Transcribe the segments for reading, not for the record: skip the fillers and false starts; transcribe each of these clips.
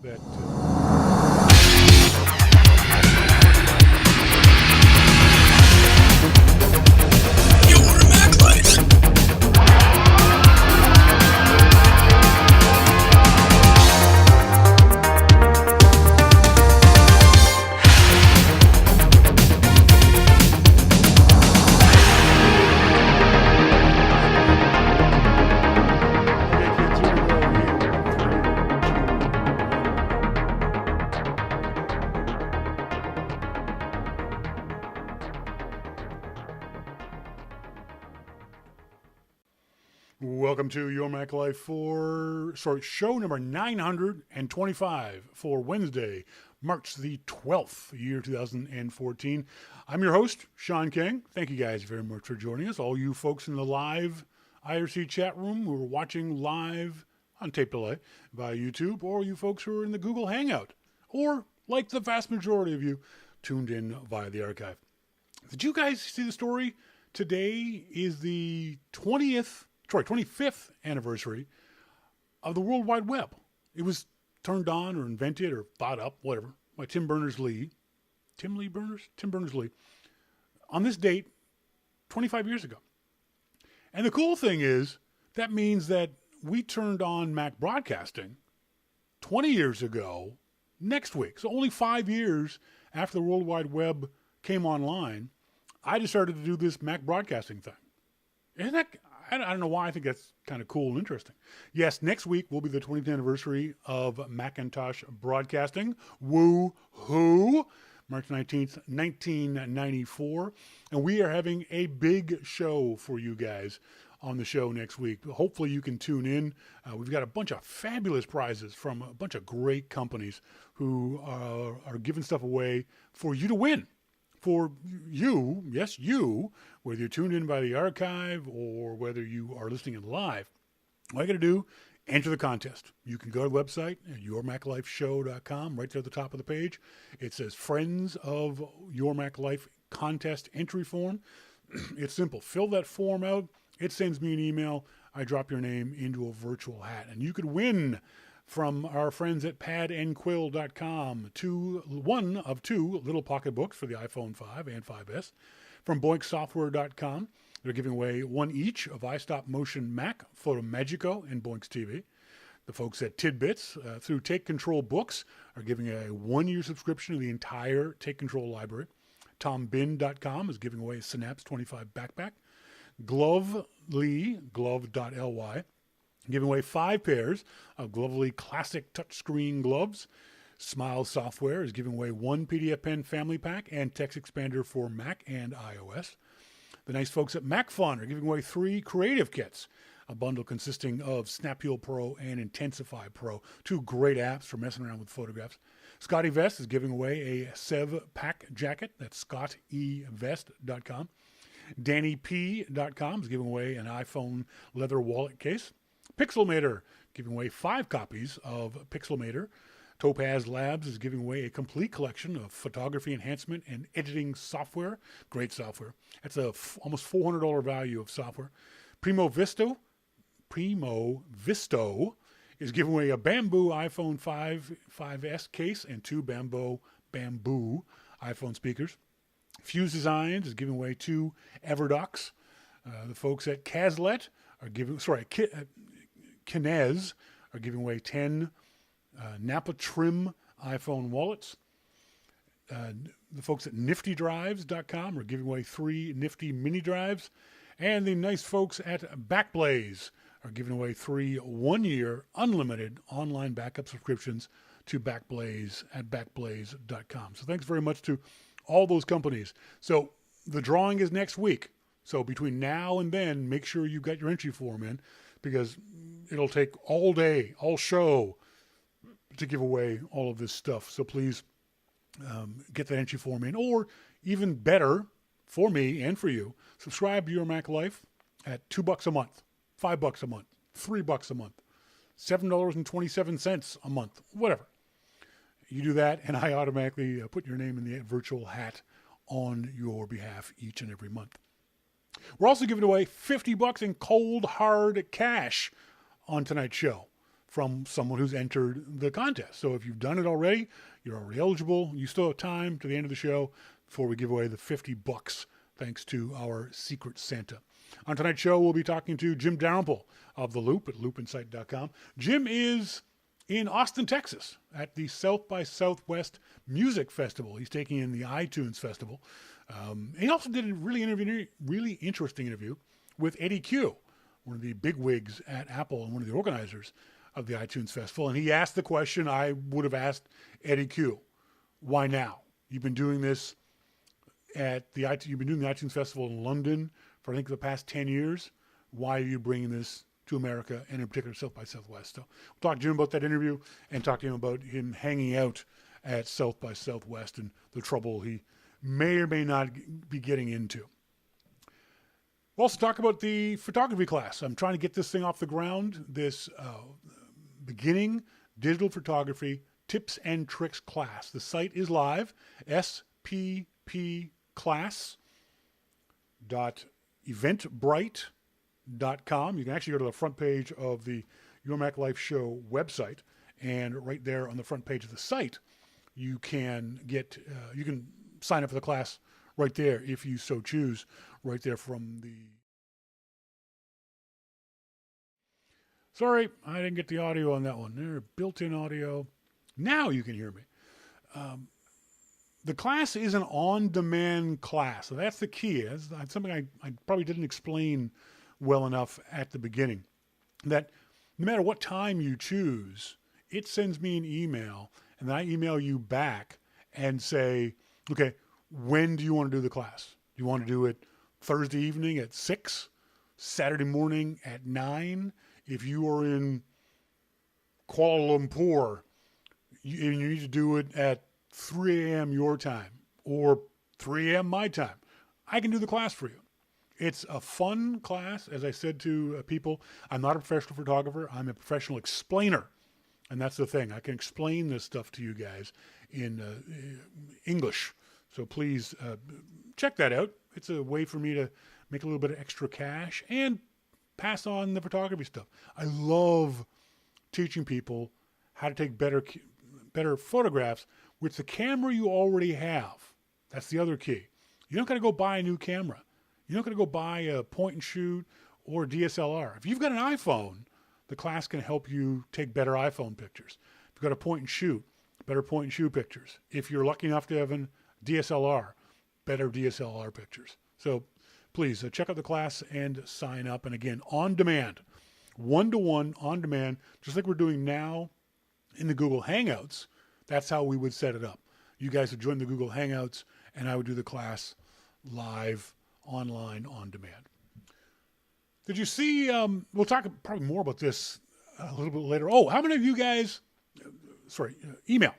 that... Welcome to Your Mac Life show number 925 for Wednesday, March the 12th, year 2014. I'm your host, Sean King. Thank you guys very much for joining us. All you folks in the live IRC chat room who are watching live on tape delay via YouTube, or you folks who are in the Google Hangout, or like the vast majority of you, tuned in via the archive. Did you guys see the story? Today is the 25th anniversary of the World Wide Web. It was turned on or invented or thought up, whatever, by Tim Berners-Lee. Tim Berners-Lee. On this date, 25 years ago. And the cool thing is, that means that we turned on Mac broadcasting 20 years ago next week. So only 5 years after the World Wide Web came online, I decided to do this Mac broadcasting thing. Isn't that... I don't know why. I think that's kind of cool and interesting. Yes, next week will be the 20th anniversary of Macintosh broadcasting. Woo-hoo! March 19th, 1994. And we are having a big show for you guys on the show next week. Hopefully you can tune in. We've got a bunch of fabulous prizes from a bunch of great companies who are giving stuff away for you to win. For you, yes, you, whether you're tuned in by the archive or whether you are listening in live, all you got to do, enter the contest. You can go to the website at yourmaclifeshow.com. Right there at the top of the page, it says Friends of Your Mac Life Contest Entry Form. It's simple. Fill that form out. It sends me an email. I drop your name into a virtual hat. And you could win from our friends at padandquill.com, one of two little pocket books for the iPhone 5 and 5S. From boinksoftware.com, they're giving away one each of iStop Motion Mac, Photomagico, and Boinks TV. The folks at Tidbits, through Take Control Books, are giving a 1-year subscription to the entire Take Control library. TomBin.com is giving away a Synapse 25 backpack. Glovely, glove.ly, giving away 5 pairs of Glovely Classic touchscreen gloves. Smile Software is giving away 1 PDF Pen family pack and text expander for Mac and iOS. The nice folks at MacFun are giving away 3 creative kits, a bundle consisting of Snappeal Pro and Intensify Pro, 2 great apps for messing around with photographs. Scotty Vest is giving away a Sev Pack jacket. That's scottevest.com. DannyP.com is giving away an iPhone leather wallet case. Pixelmator giving away 5 copies of Pixelmator. Topaz Labs is giving away a complete collection of photography enhancement and editing software. Great software. That's a almost $400 value of software. Primo Visto is giving away a Bamboo iPhone 5S case and 2 Bamboo iPhone speakers. Fuse Designs is giving away 2 Everdocs. The folks at Kinez are giving away 10 Napa Trim iPhone wallets. The folks at NiftyDrives.com are giving away 3 Nifty mini drives. And the nice folks at Backblaze are giving away 3 1-year unlimited online backup subscriptions to Backblaze at backblaze.com. So thanks very much to all those companies. So the drawing is next week. So between now and then, make sure you got your entry form in, because it'll take all day, all show, to give away all of this stuff. So please get that entry form in. Or even better, for me and for you, subscribe to Your Mac Life at $2 a month, $5 a month, $3 a month, $7.27 a month, whatever. You do that, and I automatically put your name in the virtual hat on your behalf each and every month. We're also giving away $50 in cold, hard cash on tonight's show. from someone who's entered the contest. So if you've done it already, you're already eligible. You still have time to the end of the show before we give away the $50 thanks to our Secret Santa. On tonight's show, we'll be talking to Jim Dalrymple of The Loop at loopinsight.com. Jim is in Austin, Texas at the South by Southwest Music Festival. He's taking in the iTunes Festival. He also did a really interesting interview with Eddie Q, one of the bigwigs at Apple and one of the organizers of the iTunes Festival. And he asked the question I would have asked Eddie Q. Why now? You've been doing this you've been doing the iTunes Festival in London for I think the past 10 years. Why are you bringing this to America and in particular South by Southwest? So we'll talk to Jim about that interview and talk to him about him hanging out at South by Southwest and the trouble he may or may not be getting into. We'll also talk about the photography class. I'm trying to get this thing off the ground, this beginning digital photography tips and tricks class. The site is live, sppclass.eventbrite.com. You can actually go to the front page of the Your Mac Life Show website, and right there on the front page of the site, you can sign up for the class right there if you so choose, right there from the... Sorry, I didn't get the audio on that one. There, built-in audio. Now you can hear me. The class is an on-demand class, so that's the key. That's something I probably didn't explain well enough at the beginning. That no matter what time you choose, it sends me an email, and then I email you back and say, okay, when do you want to do the class? Do you want to do it Thursday evening at 6, Saturday morning at 9? If you are in Kuala Lumpur, you need to do it at 3 a.m. your time or 3 a.m. my time, I can do the class for you. It's a fun class. As I said to people, I'm not a professional photographer. I'm a professional explainer. And that's the thing. I can explain this stuff to you guys in English. So please check that out. It's a way for me to make a little bit of extra cash and pass on the photography stuff. I love teaching people how to take better photographs with the camera you already have. That's the other key. You don't got to go buy a new camera. You don't got to go buy a point and shoot or DSLR. If you've got an iPhone, the class can help you take better iPhone pictures. If you've got a point and shoot, better point and shoot pictures. If you're lucky enough to have a DSLR, better DSLR pictures. So please check out the class and sign up. And again, on demand, one-to-one on demand, just like we're doing now in the Google Hangouts. That's how we would set it up. You guys would join the Google Hangouts, and I would do the class live, online, on demand. Did you see, we'll talk probably more about this a little bit later. Oh, how many of you guys, email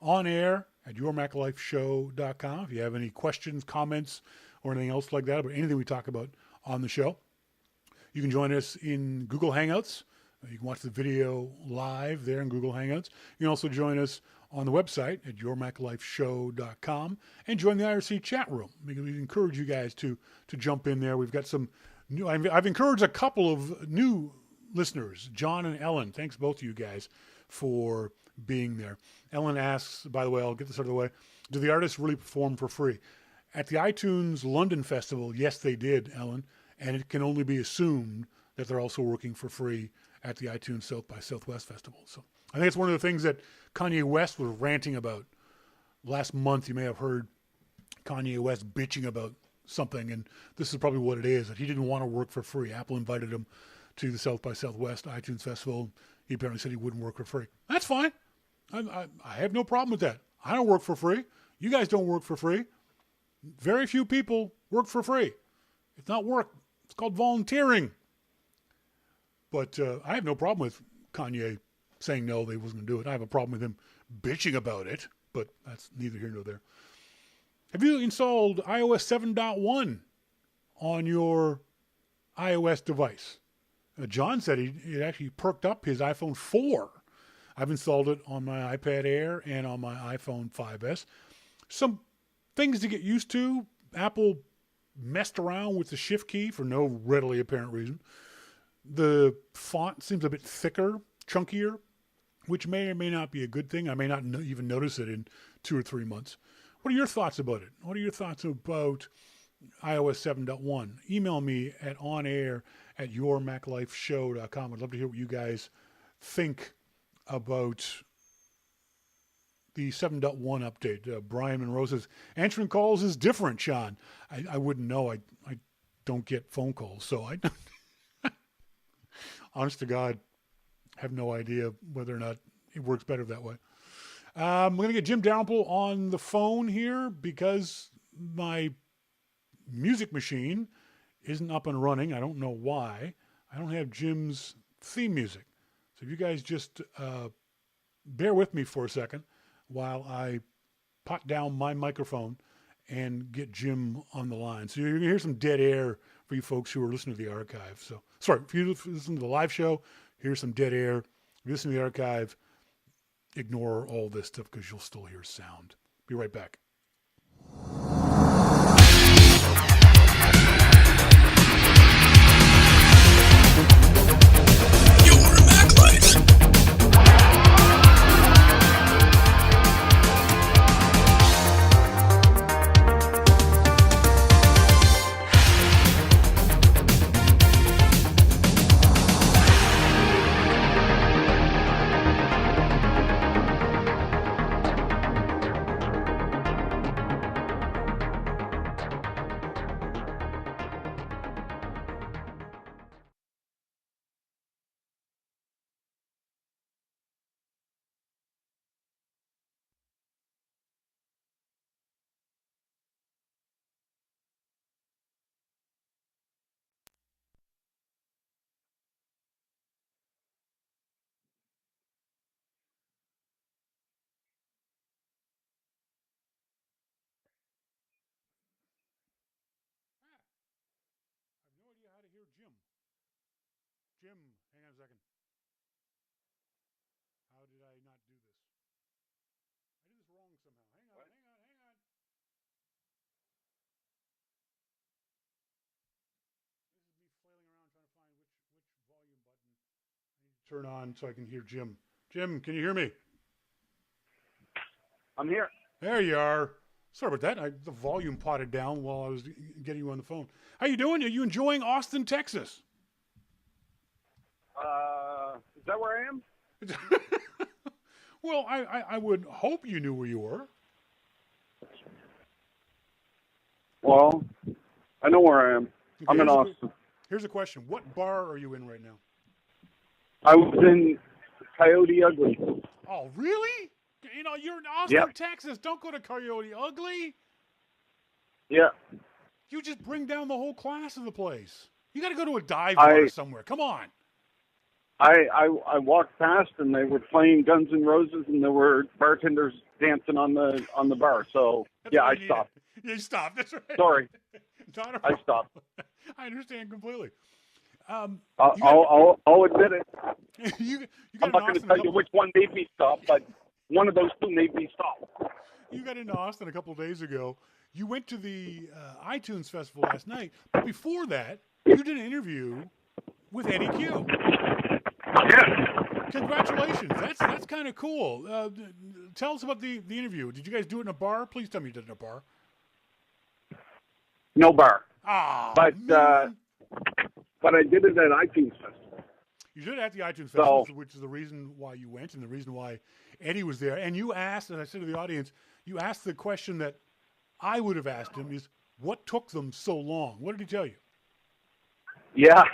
onair@yourmaclifeshow.com if you have any questions, comments, or anything else like that, about anything we talk about on the show. You can join us in Google Hangouts. You can watch the video live there in Google Hangouts. You can also join us on the website at yourmaclifeshow.com and join the IRC chat room. We encourage you guys to jump in there. We've got some new, I've encouraged a couple of new listeners, John and Ellen. Thanks both of you guys for being there. Ellen asks, by the way, I'll get this out of the way, do the artists really perform for free? At the iTunes London Festival, yes, they did, Ellen, and it can only be assumed that they're also working for free at the iTunes South by Southwest Festival. So I think it's one of the things that Kanye West was ranting about. Last month, you may have heard Kanye West bitching about something, and this is probably what it is, that he didn't want to work for free. Apple invited him to the South by Southwest iTunes Festival. He apparently said he wouldn't work for free. That's fine. I have no problem with that. I don't work for free. You guys don't work for free. Very few people work for free. It's not work. It's called volunteering. But I have no problem with Kanye saying no, they wasn't going to do it. I have a problem with him bitching about it, but that's neither here nor there. Have you installed iOS 7.1 on your iOS device? John said it actually perked up his iPhone 4. I've installed it on my iPad Air and on my iPhone 5S. Some things to get used to. Apple messed around with the shift key for no readily apparent reason. The font seems a bit thicker chunkier, which may or may not be a good thing. I may not even notice it in 2 or 3 months. What are your thoughts about it? What are your thoughts about iOS 7.1? Email me at onair@yourmaclifeshow.com. I'd love to hear what you guys think about the 7.1 update. Brian Monroe says, answering calls is different, Sean. I wouldn't know. I don't get phone calls, so I honest to God, have no idea whether or not it works better that way. I'm going to get Jim Dalrymple on the phone here because my music machine isn't up and running. I don't know why. I don't have Jim's theme music. So if you guys just bear with me for a second while I pot down my microphone and get Jim on the line. So you're going to hear some dead air for you folks who are listening to the archive. So, sorry, if you listen to the live show, here's some dead air. If you listen to the archive, ignore all this stuff because you'll still hear sound. Be right back. Your Mac Life. I have no idea how to hear Jim. Jim, hang on a second. How did I not do this? I did this wrong somehow. Hang on, hang on, hang on. This is me flailing around trying to find which volume button I need to turn on so I can hear Jim. Jim, can you hear me? I'm here. There you are. Sorry about that. The volume potted down while I was getting you on the phone. How you doing? Are you enjoying Austin, Texas? Is that where I am? Well, I would hope you knew where you were. Well, I know where I am. Okay, I'm in Austin. Here's a question. What bar are you in right now? I was in Coyote Ugly. Oh, really? You know, you're in Austin, Yep. Texas. Don't go to Coyote Ugly. Yeah. You just bring down the whole class of the place. You got to go to a dive bar somewhere. Come on. I walked past and they were playing Guns N' Roses and there were bartenders dancing on the bar. So yeah, I stopped. You stopped. That's right. Sorry, I stopped. I understand completely. I'll admit it. you I'm not going to tell you which one made me stop, but one of those two made me stop. You got into Austin a couple of days ago. You went to the iTunes Festival last night, but before that, you did an interview with Eddie Q. Yeah. Congratulations. That's kind of cool. Tell us about the interview. Did you guys do it in a bar? Please tell me you did it in a bar. No bar. Ah, but I did it at iTunes Festival. You did it at the iTunes Festival, which is the reason why you went and the reason why Eddie was there. And you asked, as I said to the audience, you asked the question that I would have asked him is, what took them so long? What did he tell you? Yeah.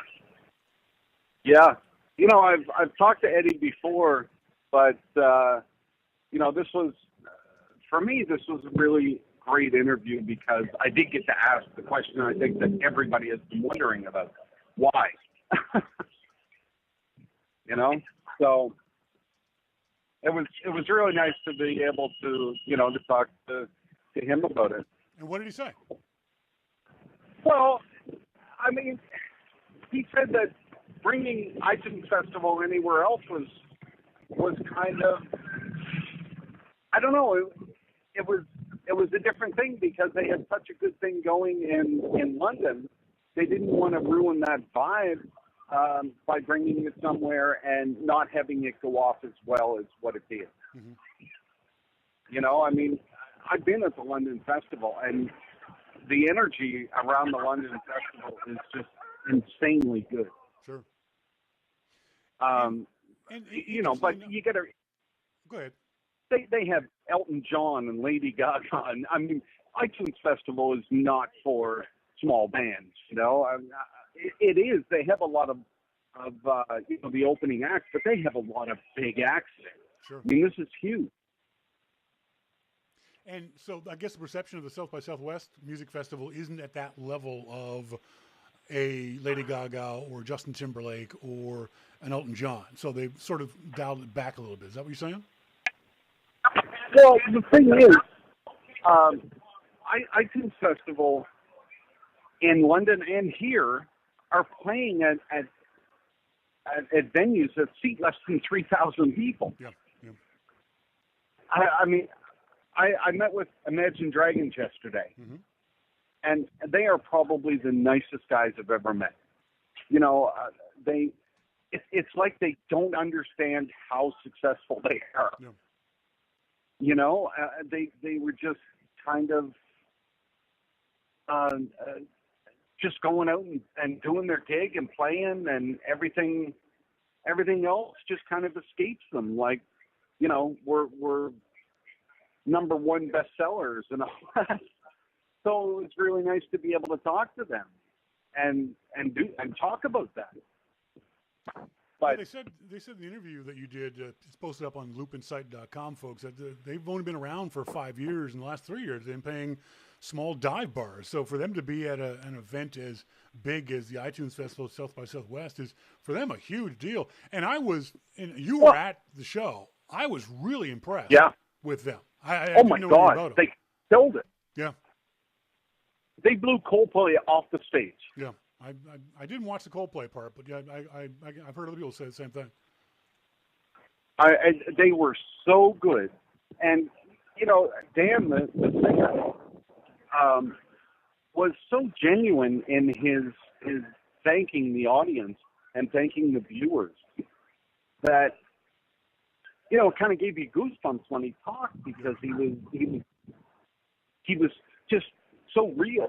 Yeah. You know, I've talked to Eddie before, but, you know, this was, for me, this was a really great interview because I did get to ask the question I think that everybody has been wondering about. Why? You know? So it was really nice to be able to, you know, to talk to him about it. And what did he say? Well, I mean, he said that bringing iTunes Festival anywhere else was kind of, I don't know, it was a different thing because they had such a good thing going in London. They didn't want to ruin that vibe by bringing it somewhere and not having it go off as well as what it did. Mm-hmm. You know, I mean, I've been at the London Festival, and the energy around the London Festival is just insanely good. Sure. And you know, but you got to go ahead. They have Elton John and Lady Gaga. And, I mean, iTunes Festival is not for small bands. You know, it is. They have a lot of you know, the opening acts, but they have a lot of big acts there. Sure. I mean, this is huge. And so I guess the perception of the South by Southwest Music Festival isn't at that level of a Lady Gaga or Justin Timberlake or an Elton John. So they've sort of dialed it back a little bit. Is that what you're saying? Well, the thing is, iTunes Festival in London and here are playing at venues that seat less than 3,000 people. Yeah. Yeah. I mean, I met with Imagine Dragons yesterday, Mm-hmm. and they are probably the nicest guys I've ever met. You know, it's like they don't understand how successful they are. Yeah. You know, they were just kind of just going out and doing their gig and playing, and everything else just kind of escapes them. Like, you know, we're number one bestsellers and all that. So it's really nice to be able to talk to them and talk about that. But yeah, they said in the interview that you did, it's posted up on loopinsight.com, folks, that they've only been around for 5 years. In the last 3 years, they've been playing small dive bars. So for them to be at an event as big as the iTunes Festival South by Southwest is for them a huge deal. And you were at the show. I was really impressed with them. I oh didn't my know God, about they killed it. Yeah. They blew Coldplay off the stage. Yeah. I didn't watch the Coldplay part, but yeah, I've heard other people say the same thing. They were so good, and you know, Dan, the singer, was so genuine in his thanking the audience and thanking the viewers that, you know, it kind of gave you goosebumps when he talked, because he was just so real.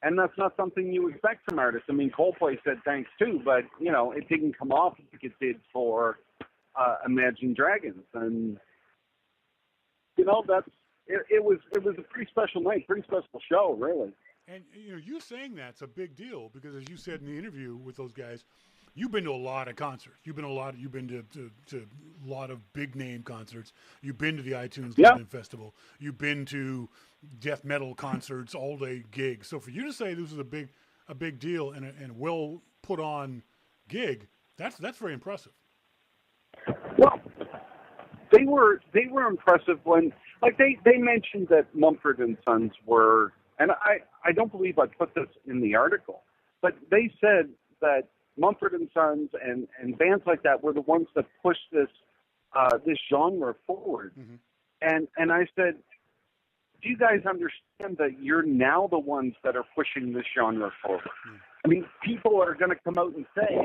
And that's not something you expect from artists. I mean, Coldplay said thanks too, but, you know, it didn't come off like it did for Imagine Dragons. And, you know, it was a pretty special night, pretty special show, really. And, you know, you saying that's a big deal because, as you said in the interview with those guys, you've been to a lot of concerts. You've been to a lot of big name concerts. You've been to the iTunes London Festival. You've been to death metal concerts, all day gigs. So for you to say this was a big deal and a well put on gig, that's very impressive. Well, they were impressive when, like, they mentioned that Mumford and Sons were, and I don't believe I put this in the article, but they said that Mumford and Sons and bands like that were the ones that pushed this genre forward. Mm-hmm. And I said, do you guys understand that you're now the ones that are pushing this genre forward? Mm-hmm. I mean, people are going to come out and say,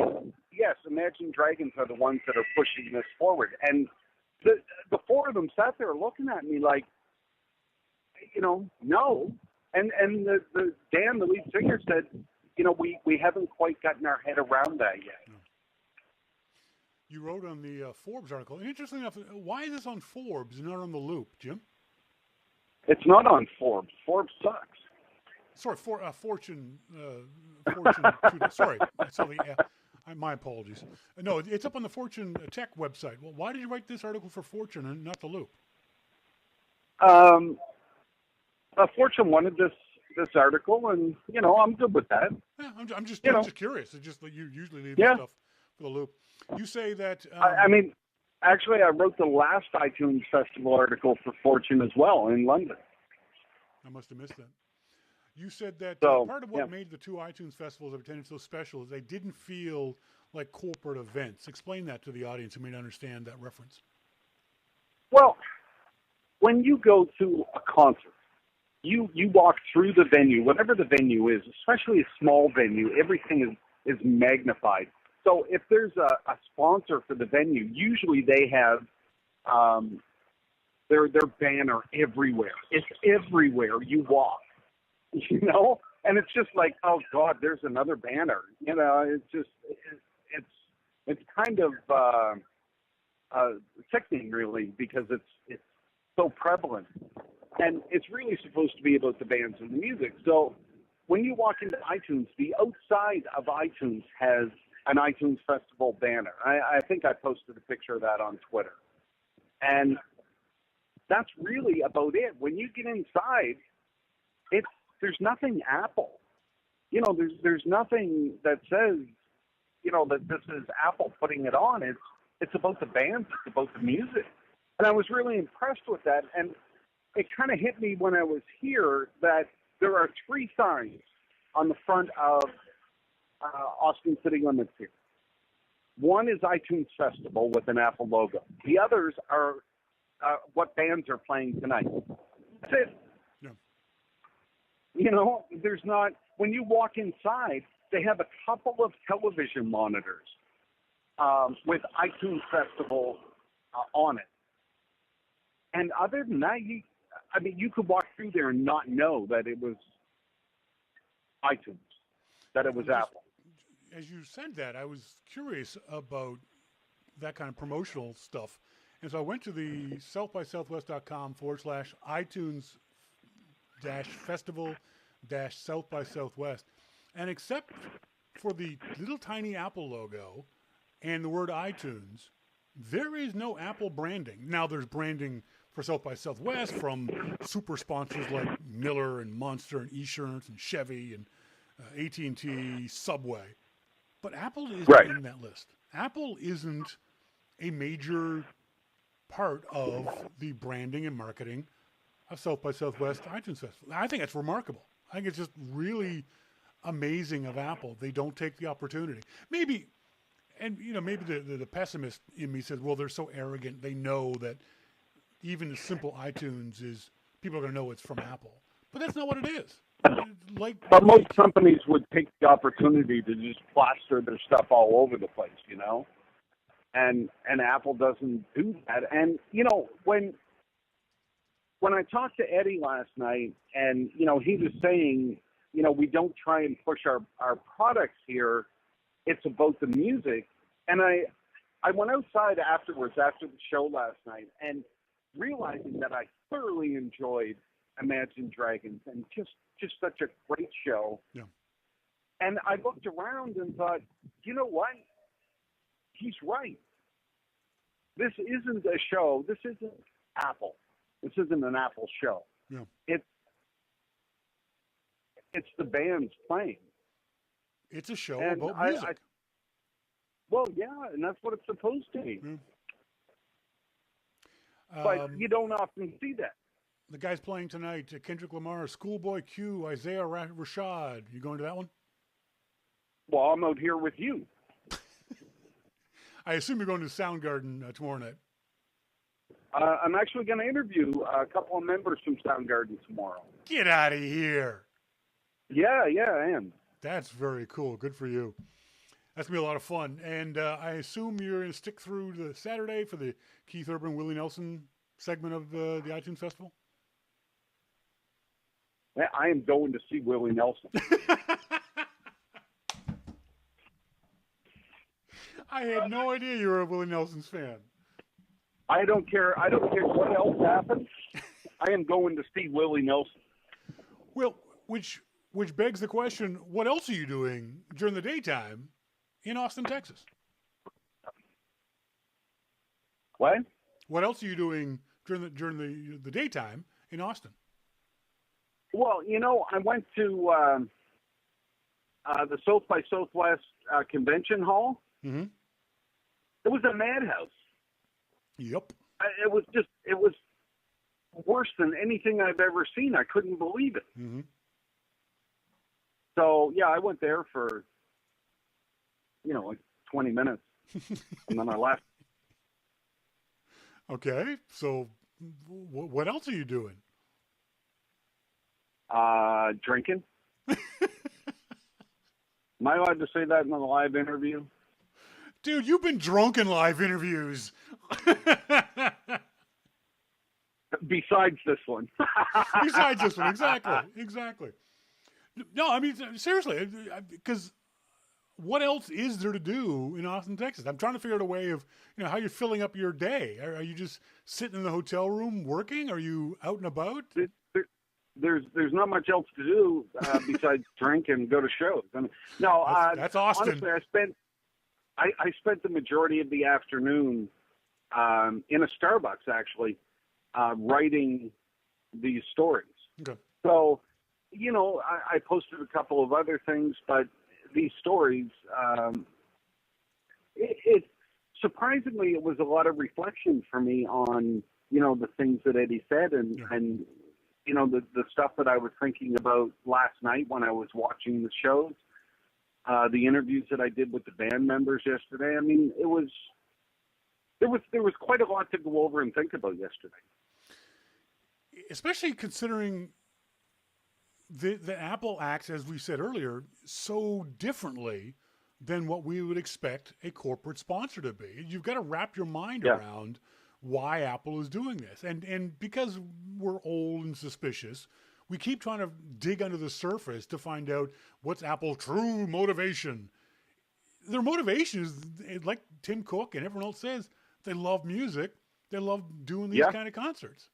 yes, Imagine Dragons are the ones that are pushing this forward. And the four of them sat there looking at me like, you know, no. And the Dan, the lead singer, said, you know, we haven't quite gotten our head around that yet. No. You wrote on the Forbes article, and interestingly enough, why is this on Forbes and not on the Loop, Jim? It's not on Forbes. Forbes sucks. Sorry, Fortune. Sorry, my apologies. No, it's up on the Fortune Tech website. Well, why did you write this article for Fortune and not the Loop? Fortune wanted this article, and you know, I'm good with that. Yeah, I'm just curious. It's just that you usually leave stuff for the Loop. You say that. I mean, actually, I wrote the last iTunes Festival article for Fortune as well in London. I must have missed that. You said that part of what made the two iTunes festivals I've attended so special is they didn't feel like corporate events. Explain that to the audience who may not understand that reference. Well, when you go to a concert, you walk through the venue, whatever the venue is, especially a small venue, everything is magnified. So if there's a sponsor for the venue, usually they have their banner everywhere. It's everywhere you walk, you know? And it's just like, oh God, there's another banner. You know, it's kind of sickening, really, because it's so prevalent, and it's really supposed to be about the bands and the music. So when you walk into iTunes, the outside of iTunes has an iTunes Festival banner. I think I posted a picture of that on Twitter, and that's really about it. When you get inside, there's nothing Apple. You know, there's nothing that says, you know, that this is Apple putting it on. It's about the bands. It's about the music. And I was really impressed with that. And it kind of hit me when I was here that there are 3 signs on the front of Austin City Limits here. One is iTunes Festival with an Apple logo. The others are what bands are playing tonight. That's it. Yeah. You know, there's not, when you walk inside, they have a couple of television monitors with iTunes Festival on it. And other than that, you could walk through there and not know that it was iTunes, that it was Apple. As you said that, I was curious about that kind of promotional stuff. And so I went to the southbysouthwest.com/iTunes-festival-South by Southwest. And except for the little tiny Apple logo and the word iTunes, there is no Apple branding. Now there's branding for South by Southwest from super sponsors like Miller and Monster and Esurance and Chevy and AT&T, Subway. But Apple isn't in that list. Apple isn't a major part of the branding and marketing of South by Southwest iTunes Festival. I think that's remarkable. I think it's just really amazing of Apple. They don't take the opportunity. Maybe the pessimist in me says, well, they're so arrogant. They know that even the simple iTunes is, people are going to know it's from Apple. But that's not what it is. But most companies would take the opportunity to just plaster their stuff all over the place, you know? And Apple doesn't do that. And, you know, when I talked to Eddie last night, and, you know, he was saying, you know, we don't try and push our products here. It's about the music. And I went outside afterwards, after the show last night, and realizing that I thoroughly enjoyed Imagine Dragons and just such a great show. Yeah. And I looked around and thought, you know what? He's right. This isn't a show. This isn't Apple. This isn't an Apple show. Yeah. It's the bands playing. It's a show and about music. Well, yeah, and that's what it's supposed to be. Yeah. But you don't often see that. The guys playing tonight, Kendrick Lamar, Schoolboy Q, Isaiah Rashad. You going to that one? Well, I'm out here with you. I assume you're going to Soundgarden tomorrow night. I'm actually going to interview a couple of members from Soundgarden tomorrow. Get out of here. Yeah, I am. That's very cool. Good for you. That's going to be a lot of fun. And I assume you're going to stick through the Saturday for the Keith Urban, Willie Nelson segment of the iTunes Festival? I am going to see Willie Nelson. I had no idea you were a Willie Nelson's fan. I don't care what else happens. I am going to see Willie Nelson. Well, which begs the question, what else are you doing during the daytime in Austin, Texas? What? What else are you doing during the daytime in Austin? Well, you know, I went to the South by Southwest convention hall. Mm-hmm. It was a madhouse. Yep. It was worse than anything I've ever seen. I couldn't believe it. Mm-hmm. So, yeah, I went there for, like 20 minutes, and then I left. Okay, so what else are you doing? Drinking. Am I allowed to say that in a live interview? Dude, you've been drunk in live interviews. Besides this one. Besides this one, exactly. No, I mean, seriously, because what else is there to do in Austin, Texas? I'm trying to figure out a way of, how you're filling up your day. Are you just sitting in the hotel room working? Are you out and about? There's not much else to do besides drink and go to shows. I mean, no, that's Austin. Honestly, I spent the majority of the afternoon in a Starbucks, actually, writing these stories. Okay. So, I posted a couple of other things, but these stories, it surprisingly, it was a lot of reflection for me on, the things that Eddie said and the stuff that I was thinking about last night when I was watching the shows, the interviews that I did with the band members yesterday. I mean, there was quite a lot to go over and think about yesterday. Especially considering the Apple acts, as we said earlier, so differently than what we would expect a corporate sponsor to be. You've got to wrap your mind around why Apple is doing this. And because we're old and suspicious, we keep trying to dig under the surface to find out what's Apple's true motivation. Their motivation is, like Tim Cook and everyone else says, they love music. They love doing these kind of concerts.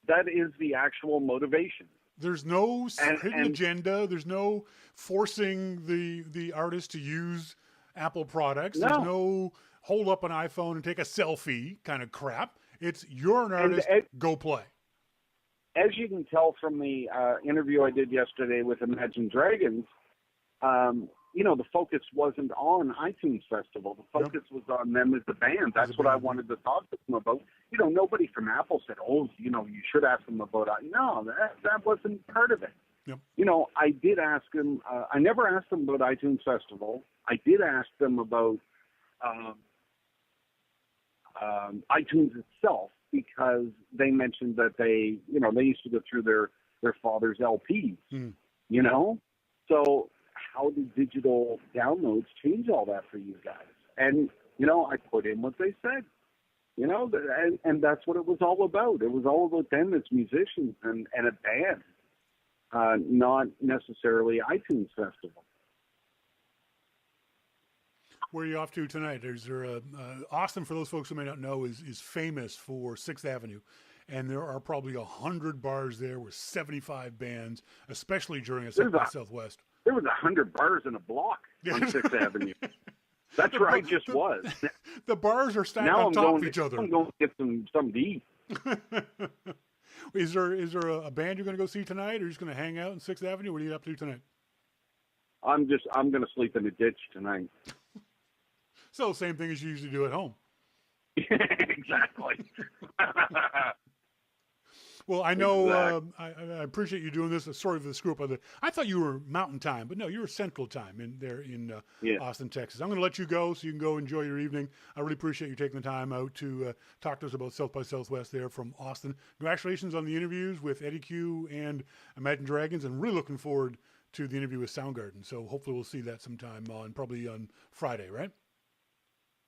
That is the actual motivation. There's no hidden agenda. There's no forcing the artist to use Apple products. There's no hold up an iPhone and take a selfie kind of crap. It's you're an artist, go play. As you can tell from the interview I did yesterday with Imagine Dragons, the focus wasn't on iTunes Festival. The focus was on them as a band. That's what I wanted to talk to them about. Nobody from Apple said, you should ask them about it. No, that wasn't part of it. Yep. I did ask them, I never asked them about iTunes Festival. I did ask them about iTunes itself, because they mentioned that they used to go through their father's LPs, So how did digital downloads change all that for you guys? And, I put in what they said, and that's what it was all about. It was all about them as musicians and a band, not necessarily iTunes Festival. Where are you off to tonight? Is there Austin, for those folks who may not know, is famous for 6th Avenue. And there are probably 100 bars there with 75 bands, especially during a South by Southwest. There was 100 bars in a block on 6th Avenue. That's where I just was. The bars are stacked on top of each other. I'm going to get some to eat. Is there a band you're going to go see tonight, or are you just going to hang out in 6th Avenue? What are you up to tonight? I'm going to sleep in a ditch tonight. So same thing as you usually do at home. Exactly. Well, I know I appreciate you doing this. Sorry for the screw up. I thought you were Mountain Time, but no, you're Central Time in Austin, Texas. I'm going to let you go so you can go enjoy your evening. I really appreciate you taking the time out to talk to us about South by Southwest there from Austin. Congratulations on the interviews with Eddie Q and Imagine Dragons, and really looking forward to the interview with Soundgarden. So hopefully we'll see that sometime probably on Friday, right?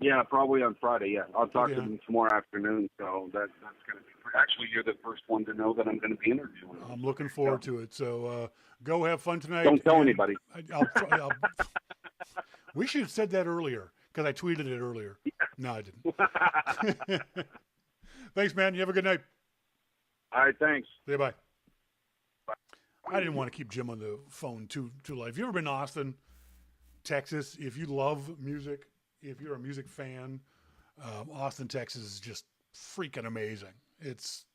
Yeah, probably on Friday, yeah. I'll talk to them tomorrow afternoon, so that's going to be actually, you're the first one to know that I'm going to be interviewing. I'm looking forward to it. So go have fun tonight. Don't tell anybody. We should have said that earlier, because I tweeted it earlier. Yeah. No, I didn't. Thanks, man. You have a good night. All right, thanks. See you, bye. I didn't want to keep Jim on the phone too late. If you've ever been to Austin, Texas, if you love music, if you're a music fan, Austin, Texas is just freaking amazing. It's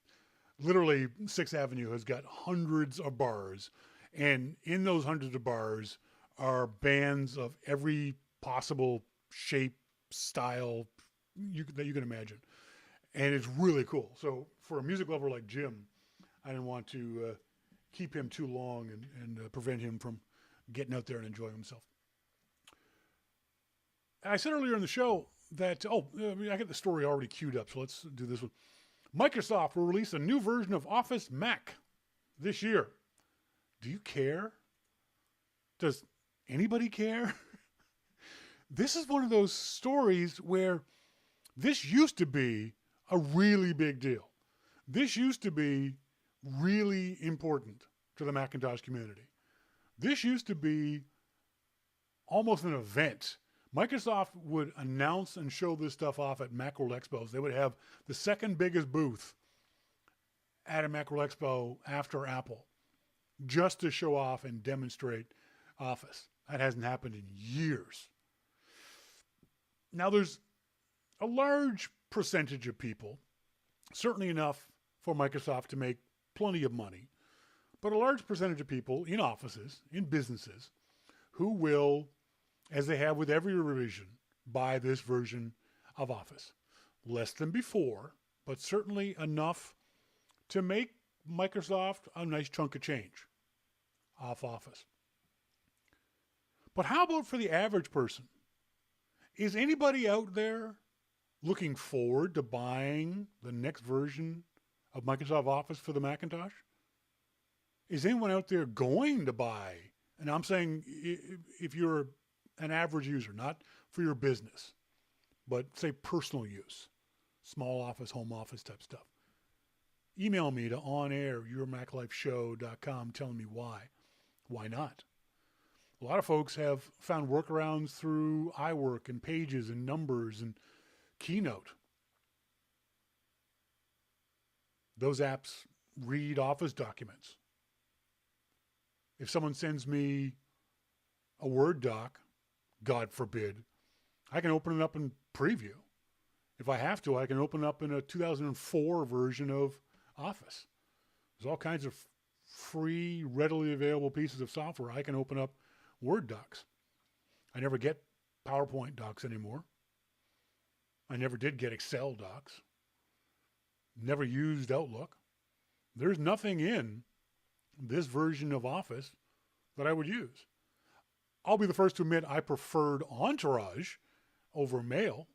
literally 6th Avenue has got hundreds of bars, and in those hundreds of bars are bands of every possible shape, style that you can imagine. And it's really cool. So for a music lover like Jim, I didn't want to keep him too long and prevent him from getting out there and enjoying himself. I said earlier in the show that, I got the story already queued up, so let's do this one. Microsoft will release a new version of Office Mac this year. Do you care? Does anybody care? This is one of those stories where this used to be a really big deal. This used to be really important to the Macintosh community. This used to be almost an event. Microsoft would announce and show this stuff off at Macworld Expos. They would have the second biggest booth at a Macworld Expo after Apple, just to show off and demonstrate Office. That hasn't happened in years. Now, there's a large percentage of people, certainly enough for Microsoft to make plenty of money, but a large percentage of people in offices, in businesses, who will, as they have with every revision, buy this version of Office. Less than before, but certainly enough to make Microsoft a nice chunk of change off Office. But how about for the average person? Is anybody out there looking forward to buying the next version of Microsoft Office for the Macintosh? Is anyone out there going to buy? And I'm saying if you're an average user, not for your business, but say personal use, small office, home office type stuff. Email me to onair@yourmaclifeshow.com telling me why. Why not? A lot of folks have found workarounds through iWork and Pages and Numbers and Keynote. Those apps read Office documents. If someone sends me a Word doc, God forbid, I can open it up in Preview. If I have to, I can open it up in a 2004 version of Office. There's all kinds of free, readily available pieces of software. I can open up Word docs. I never get PowerPoint docs anymore. I never did get Excel docs. Never used Outlook. There's nothing in this version of Office that I would use. I'll be the first to admit I preferred Entourage over Mail,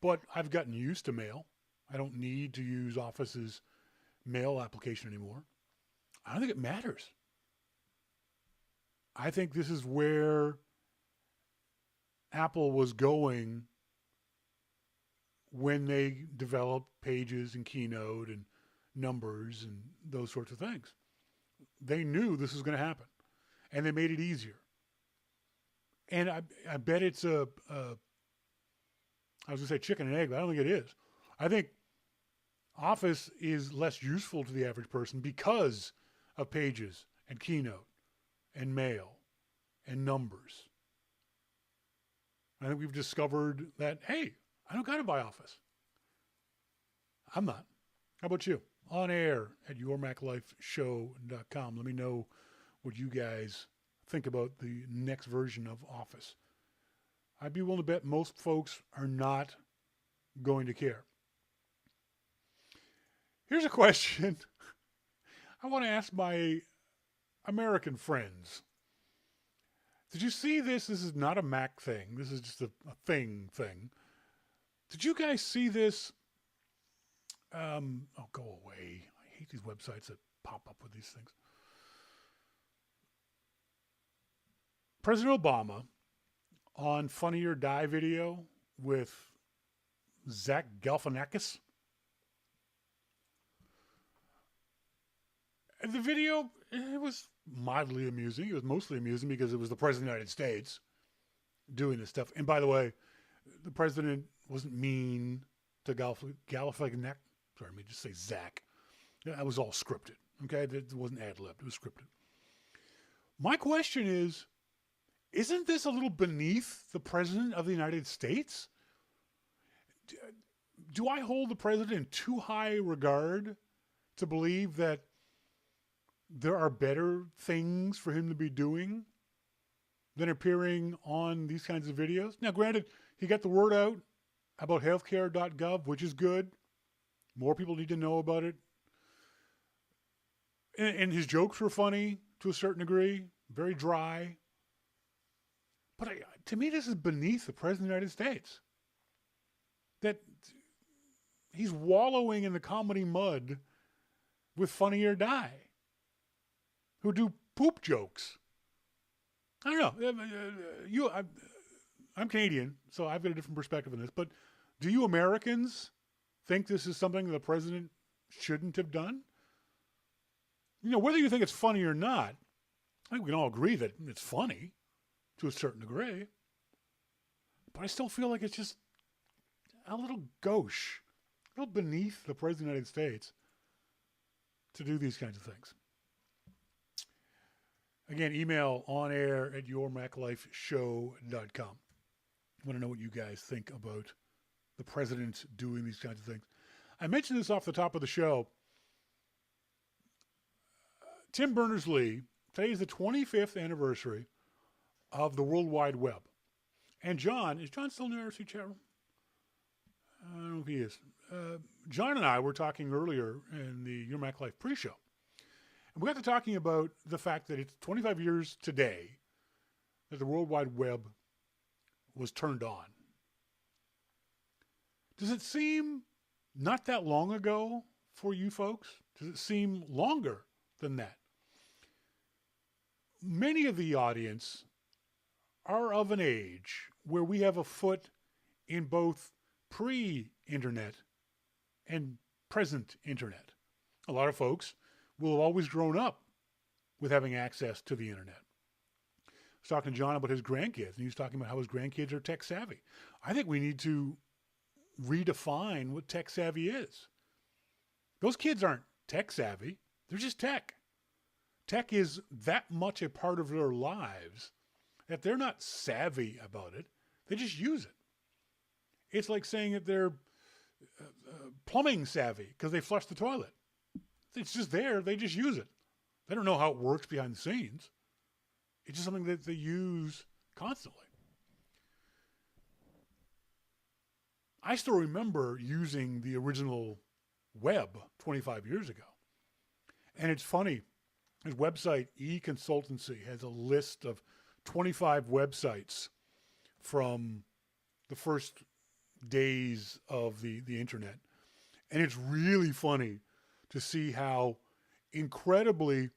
but I've gotten used to Mail. I don't need to use Office's Mail application anymore. I don't think it matters. I think this is where Apple was going when they developed Pages and Keynote and Numbers and those sorts of things. They knew this was going to happen, and they made it easier. And I bet it's I was going to say chicken and egg, but I don't think it is. I think Office is less useful to the average person because of Pages and Keynote and Mail and Numbers. I think we've discovered that, hey, I don't got to buy Office. I'm not. How about you? On air at yourmaclifeshow.com. Let me know what you guys think about the next version of Office. I'd be willing to bet most folks are not going to care. Here's a question I want to ask my American friends. Did you see this? This is not a Mac thing. This is just a thing. Did you guys see this? Go away. I hate these websites that pop up with these things. President Obama on Funny or Die video with Zach Galifianakis. And the video, it was mildly amusing. It was mostly amusing because it was the President of the United States doing this stuff. And by the way, the president wasn't mean to Galifianakis. Sorry, let me just say Zach. That was all scripted. Okay, it wasn't ad-libbed. It was scripted. My question is, isn't this a little beneath the President of the United States? Do I hold the president in too high regard to believe that there are better things for him to be doing than appearing on these kinds of videos? Now, granted, he got the word out about healthcare.gov, which is good. More people need to know about it. And his jokes were funny to a certain degree, very dry. But to me, this is beneath the President of the United States. That he's wallowing in the comedy mud with Funny or Die, who do poop jokes. I don't know. I'm Canadian, so I've got a different perspective on this, but do you Americans think this is something the president shouldn't have done? Whether you think it's funny or not, I think we can all agree that it's funny to a certain degree. But I still feel like it's just a little gauche, a little beneath the President of the United States to do these kinds of things. Again, email onair@yourmaclifeshow.com. I want to know what you guys think about the president doing these kinds of things. I mentioned this off the top of the show. Tim Berners-Lee, today is the 25th anniversary of the World Wide Web. And John, is John still in the IRC chat room? I don't know if he is. John and I were talking earlier in the Your Mac Life pre-show. And we got to talking about the fact that it's 25 years today that the World Wide Web was turned on. Does it seem not that long ago for you folks? Does it seem longer than that? Many of the audience are of an age where we have a foot in both pre-internet and present internet. A lot of folks will have always grown up with having access to the internet. I was talking to John about his grandkids, and he was talking about how his grandkids are tech savvy. I think we need to redefine what tech savvy is. Those kids aren't tech savvy. They're just tech. Tech is that much a part of their lives that they're not savvy about it. They just use it. It's like saying that they're plumbing savvy because they flush the toilet. It's just there. They just use it. They don't know how it works behind the scenes. It's just something that they use constantly. I still remember using the original web 25 years ago. And it's funny, his website, eConsultancy, has a list of 25 websites from the first days of the internet. And it's really funny to see how incredibly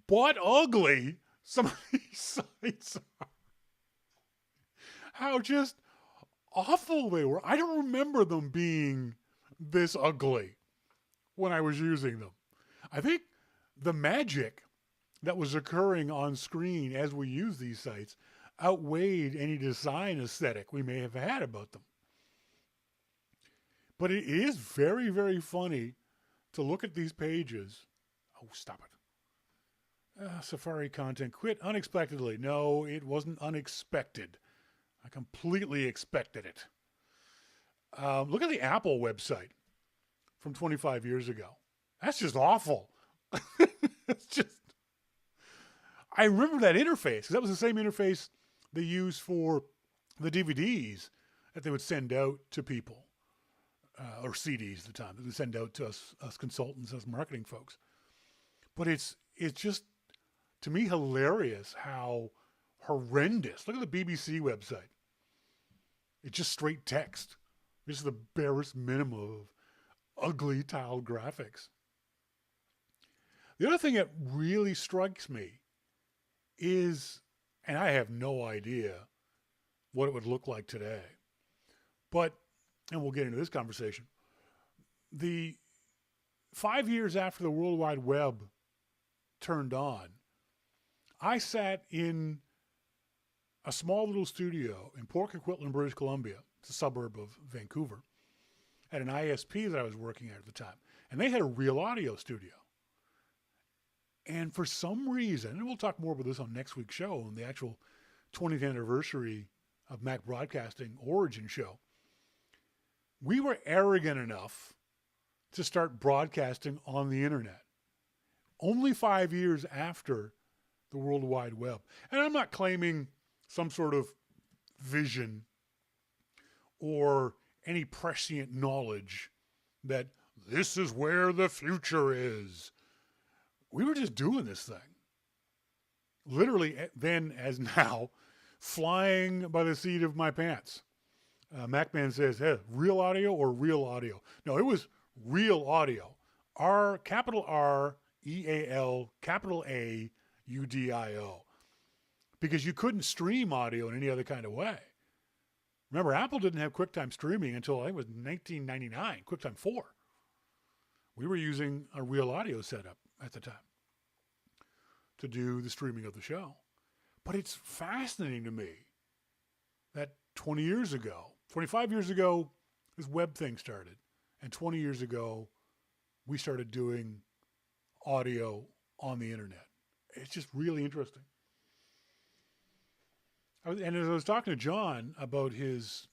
but ugly some of these sites are. How just awful they were. I don't remember them being this ugly when I was using them. I think the magic that was occurring on screen as we use these sites outweighed any design aesthetic we may have had about them. But it is very, very funny to look at these pages. Oh, stop it. Safari content quit unexpectedly. No, it wasn't unexpected. I completely expected it. Look at the Apple website from 25 years ago. That's just awful. It's just... I remember that interface, because that was the same interface they used for the DVDs that they would send out to people, or CDs at the time, that they send out to us consultants, us marketing folks. But it's just, to me, hilarious how horrendous. Look at the BBC website. It's just straight text. This is the barest minimum of ugly tiled graphics. The other thing that really strikes me is, and I have no idea what it would look like today, but, and we'll get into this conversation, the 5 years after the World Wide Web turned on, I sat in a small little studio in Port Coquitlam, British Columbia. It's a suburb of Vancouver, at an ISP that I was working at the time. And they had a real audio studio. And for some reason, and we'll talk more about this on next week's show, on the actual 20th anniversary of Mac Broadcasting Origin show, we were arrogant enough to start broadcasting on the internet. Only 5 years after the World Wide Web. And I'm not claiming some sort of vision or any prescient knowledge that this is where the future is. We were just doing this thing. Literally, then as now, flying by the seat of my pants. MacMan says, hey, real audio or real audio? No, it was real audio. Capital R, E-A-L, capital A, U-D-I-O. Because you couldn't stream audio in any other kind of way. Remember, Apple didn't have QuickTime streaming until I think it was 1999, QuickTime 4. We were using a real audio setup at the time to do the streaming of the show. But it's fascinating to me that 20 years ago, 25 years ago, this web thing started. And 20 years ago, we started doing audio on the internet. It's just really interesting. And as I was talking to John about his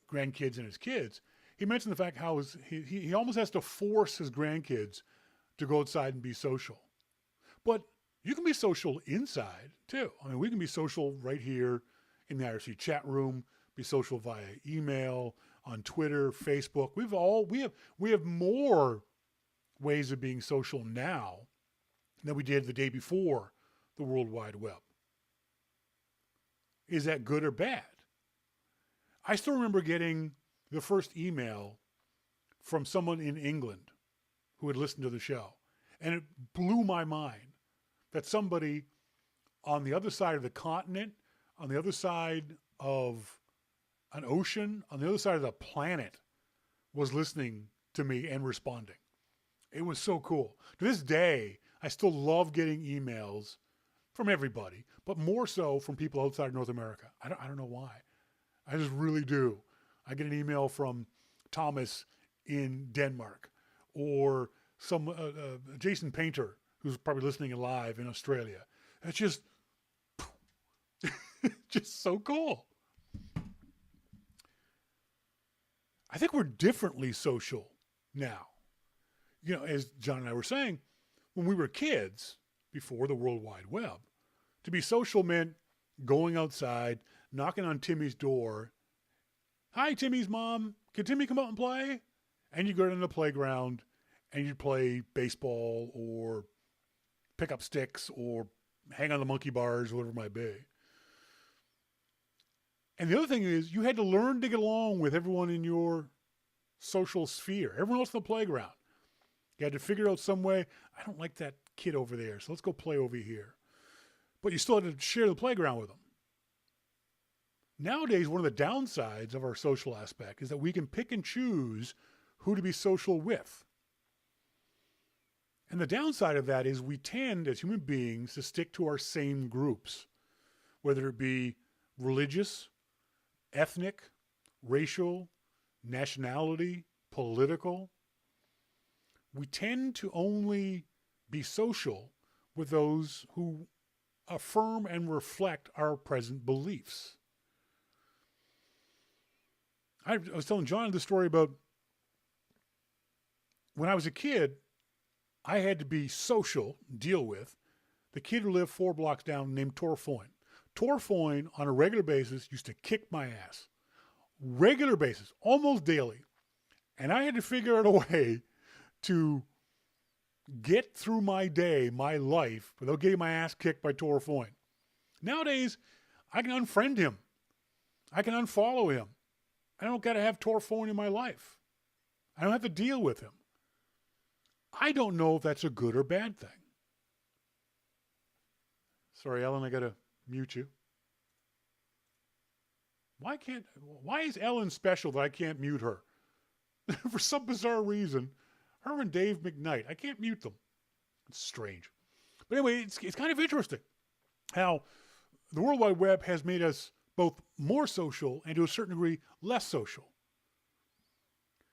grandkids and his kids, he mentioned the fact how he almost has to force his grandkids to go outside and be social. But you can be social inside too. I mean, we can be social right here in the IRC chat room, be social via email, on Twitter, Facebook. We have more ways of being social now than we did the day before the World Wide Web. Is that good or bad? I still remember getting the first email from someone in England who had listened to the show. And it blew my mind that somebody on the other side of the continent, on the other side of an ocean, on the other side of the planet, was listening to me and responding. It was so cool. To this day, I still love getting emails from everybody, but more so from people outside North America. I don't know why. I just really do. I get an email from Thomas in Denmark, or some Jason Painter, who's probably listening live in Australia. It's just, just so cool. I think we're differently social now. You know, as John and I were saying, when we were kids, before the World Wide Web, to be social meant going outside, knocking on Timmy's door. Hi, Timmy's mom. Can Timmy come out and play? And you go to the playground and you'd play baseball or pick up sticks or hang on the monkey bars, whatever it might be. And the other thing is you had to learn to get along with everyone in your social sphere, everyone else in the playground. You had to figure out some way, I don't like that kid over there, so let's go play over here. But you still had to share the playground with them. Nowadays, one of the downsides of our social aspect is that we can pick and choose who to be social with. And the downside of that is we tend, as human beings, to stick to our same groups, whether it be religious, ethnic, racial, nationality, political. We tend to only be social with those who affirm and reflect our present beliefs. I was telling John the story about when I was a kid, I had to be social, deal with the kid who lived 4 blocks down named Torfoyne. Torfoyne, on a regular basis, used to kick my ass. Regular basis, almost daily. And I had to figure out a way to get through my day, my life, without getting my ass kicked by Torfoyne. Nowadays, I can unfriend him. I can unfollow him. I don't got to have Torfoyne in my life. I don't have to deal with him. I don't know if that's a good or bad thing. Sorry, Ellen, I got to mute you. Why is Ellen special that I can't mute her? For some bizarre reason, her and Dave McKnight, I can't mute them. It's strange. But anyway, it's kind of interesting how the World Wide Web has made us both more social and to a certain degree less social.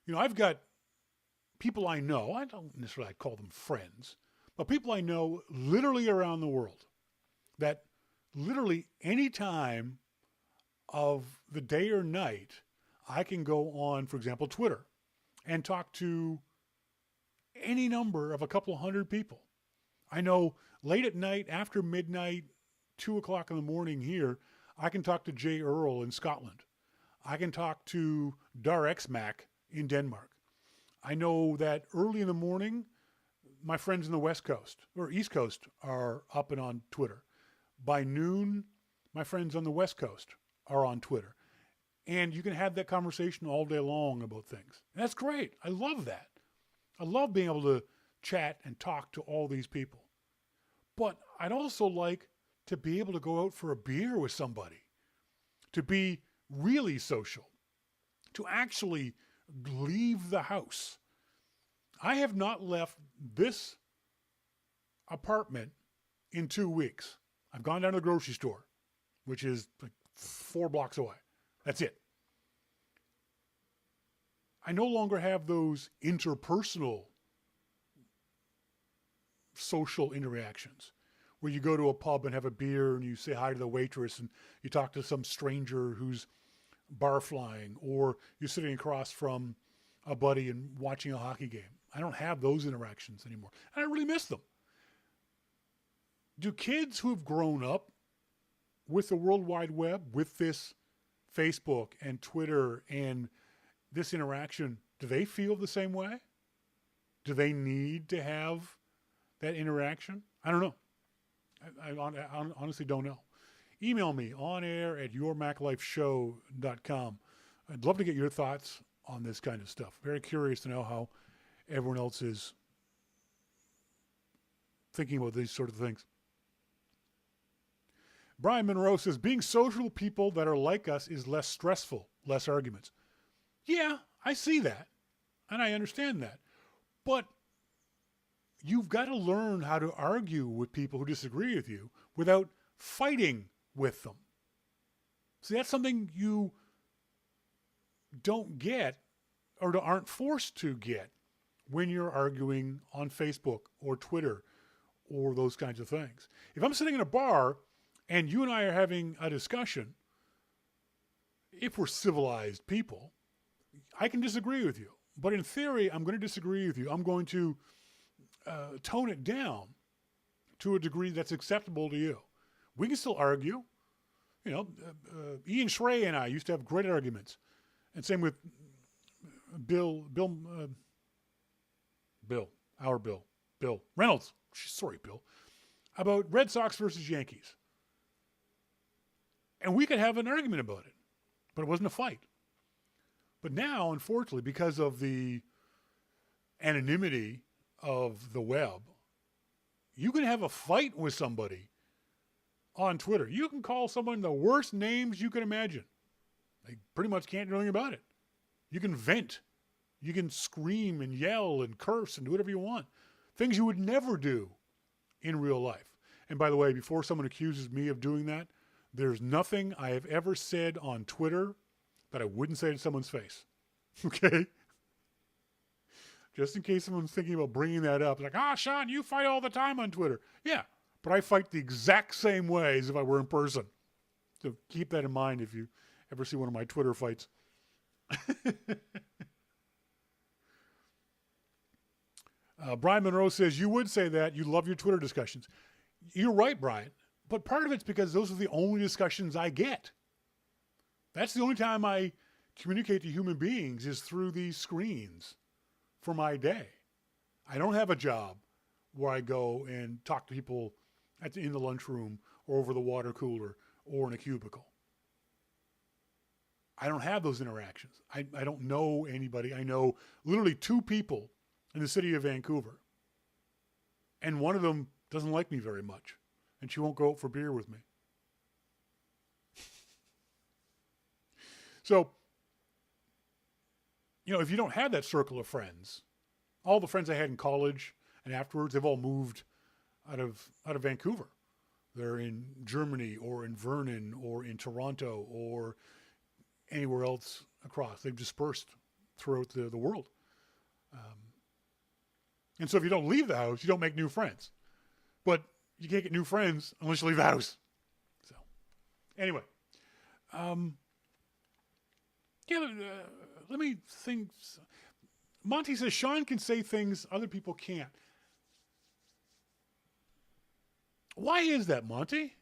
You know, I've got people I know, I don't necessarily call them friends, but people I know literally around the world that literally any time of the day or night, I can go on, for example, Twitter and talk to any number of a couple of hundred people. I know late at night, after midnight, 2 o'clock in the morning here, I can talk to Jay Earl in Scotland. I can talk to Dar X-Mac in Denmark. I know that early in the morning, my friends in the West Coast or East Coast are up and on Twitter. By noon, my friends on the West Coast are on Twitter. And you can have that conversation all day long about things. And that's great. I love that. I love being able to chat and talk to all these people. But I'd also like to be able to go out for a beer with somebody, to be really social, to actually leave the house. I have not left this apartment in 2 weeks. I've gone down to the grocery store, which is like 4 blocks away. That's it. I no longer have those interpersonal social interactions where you go to a pub and have a beer and you say hi to the waitress and you talk to some stranger who's bar flying, or you're sitting across from a buddy and watching a hockey game. I don't have those interactions anymore. And I really miss them. Do kids who have grown up with the World Wide Web, with this Facebook and Twitter and this interaction, do they feel the same way? Do they need to have that interaction? I don't know. I honestly don't know. Email me onair@yourmaclifeshow.com. I'd love to get your thoughts on this kind of stuff. Very curious to know how everyone else is thinking about these sort of things. Brian Monroe says, being social with people that are like us is less stressful, less arguments. Yeah, I see that, and I understand that. But you've got to learn how to argue with people who disagree with you without fighting with them. See, that's something you don't get or aren't forced to get when you're arguing on Facebook or Twitter or those kinds of things. If I'm sitting in a bar and you and I are having a discussion, if we're civilized people, I can disagree with you. But in theory, I'm going to disagree with you. I'm going to tone it down to a degree that's acceptable to you. We can still argue. You know, Ian Schrey and I used to have great arguments. And same with Bill Reynolds. Sorry, Bill. About Red Sox versus Yankees. And we could have an argument about it. But it wasn't a fight. But now, unfortunately, because of the anonymity of the web, you can have a fight with somebody on Twitter. You can call someone the worst names you can imagine. They pretty much can't do anything about it. You can vent. You can scream and yell and curse and do whatever you want. Things you would never do in real life. And by the way, before someone accuses me of doing that, there's nothing I have ever said on Twitter that I wouldn't say to someone's face. Okay? Just in case someone's thinking about bringing that up. Like, Sean, you fight all the time on Twitter. Yeah, but I fight the exact same way as if I were in person. So keep that in mind if you ever see one of my Twitter fights. Brian Monroe says, you would say that. You love your Twitter discussions. You're right, Brian. But part of it's because those are the only discussions I get. That's the only time I communicate to human beings is through these screens for my day. I don't have a job where I go and talk to people in the lunchroom or over the water cooler or in a cubicle. I don't have those interactions. I don't know anybody. I know literally 2 people in the city of Vancouver. And one of them doesn't like me very much. And she won't go out for beer with me. So, you know, if you don't have that circle of friends, all the friends I had in college and afterwards, they've all moved out of Vancouver. They're in Germany or in Vernon or in Toronto or anywhere else across. They've dispersed throughout the world. And so if you don't leave the house, you don't make new friends. But you can't get new friends unless you leave the house. So, anyway. Let me think. Monty says, Sean can say things other people can't. Why is that, Monty?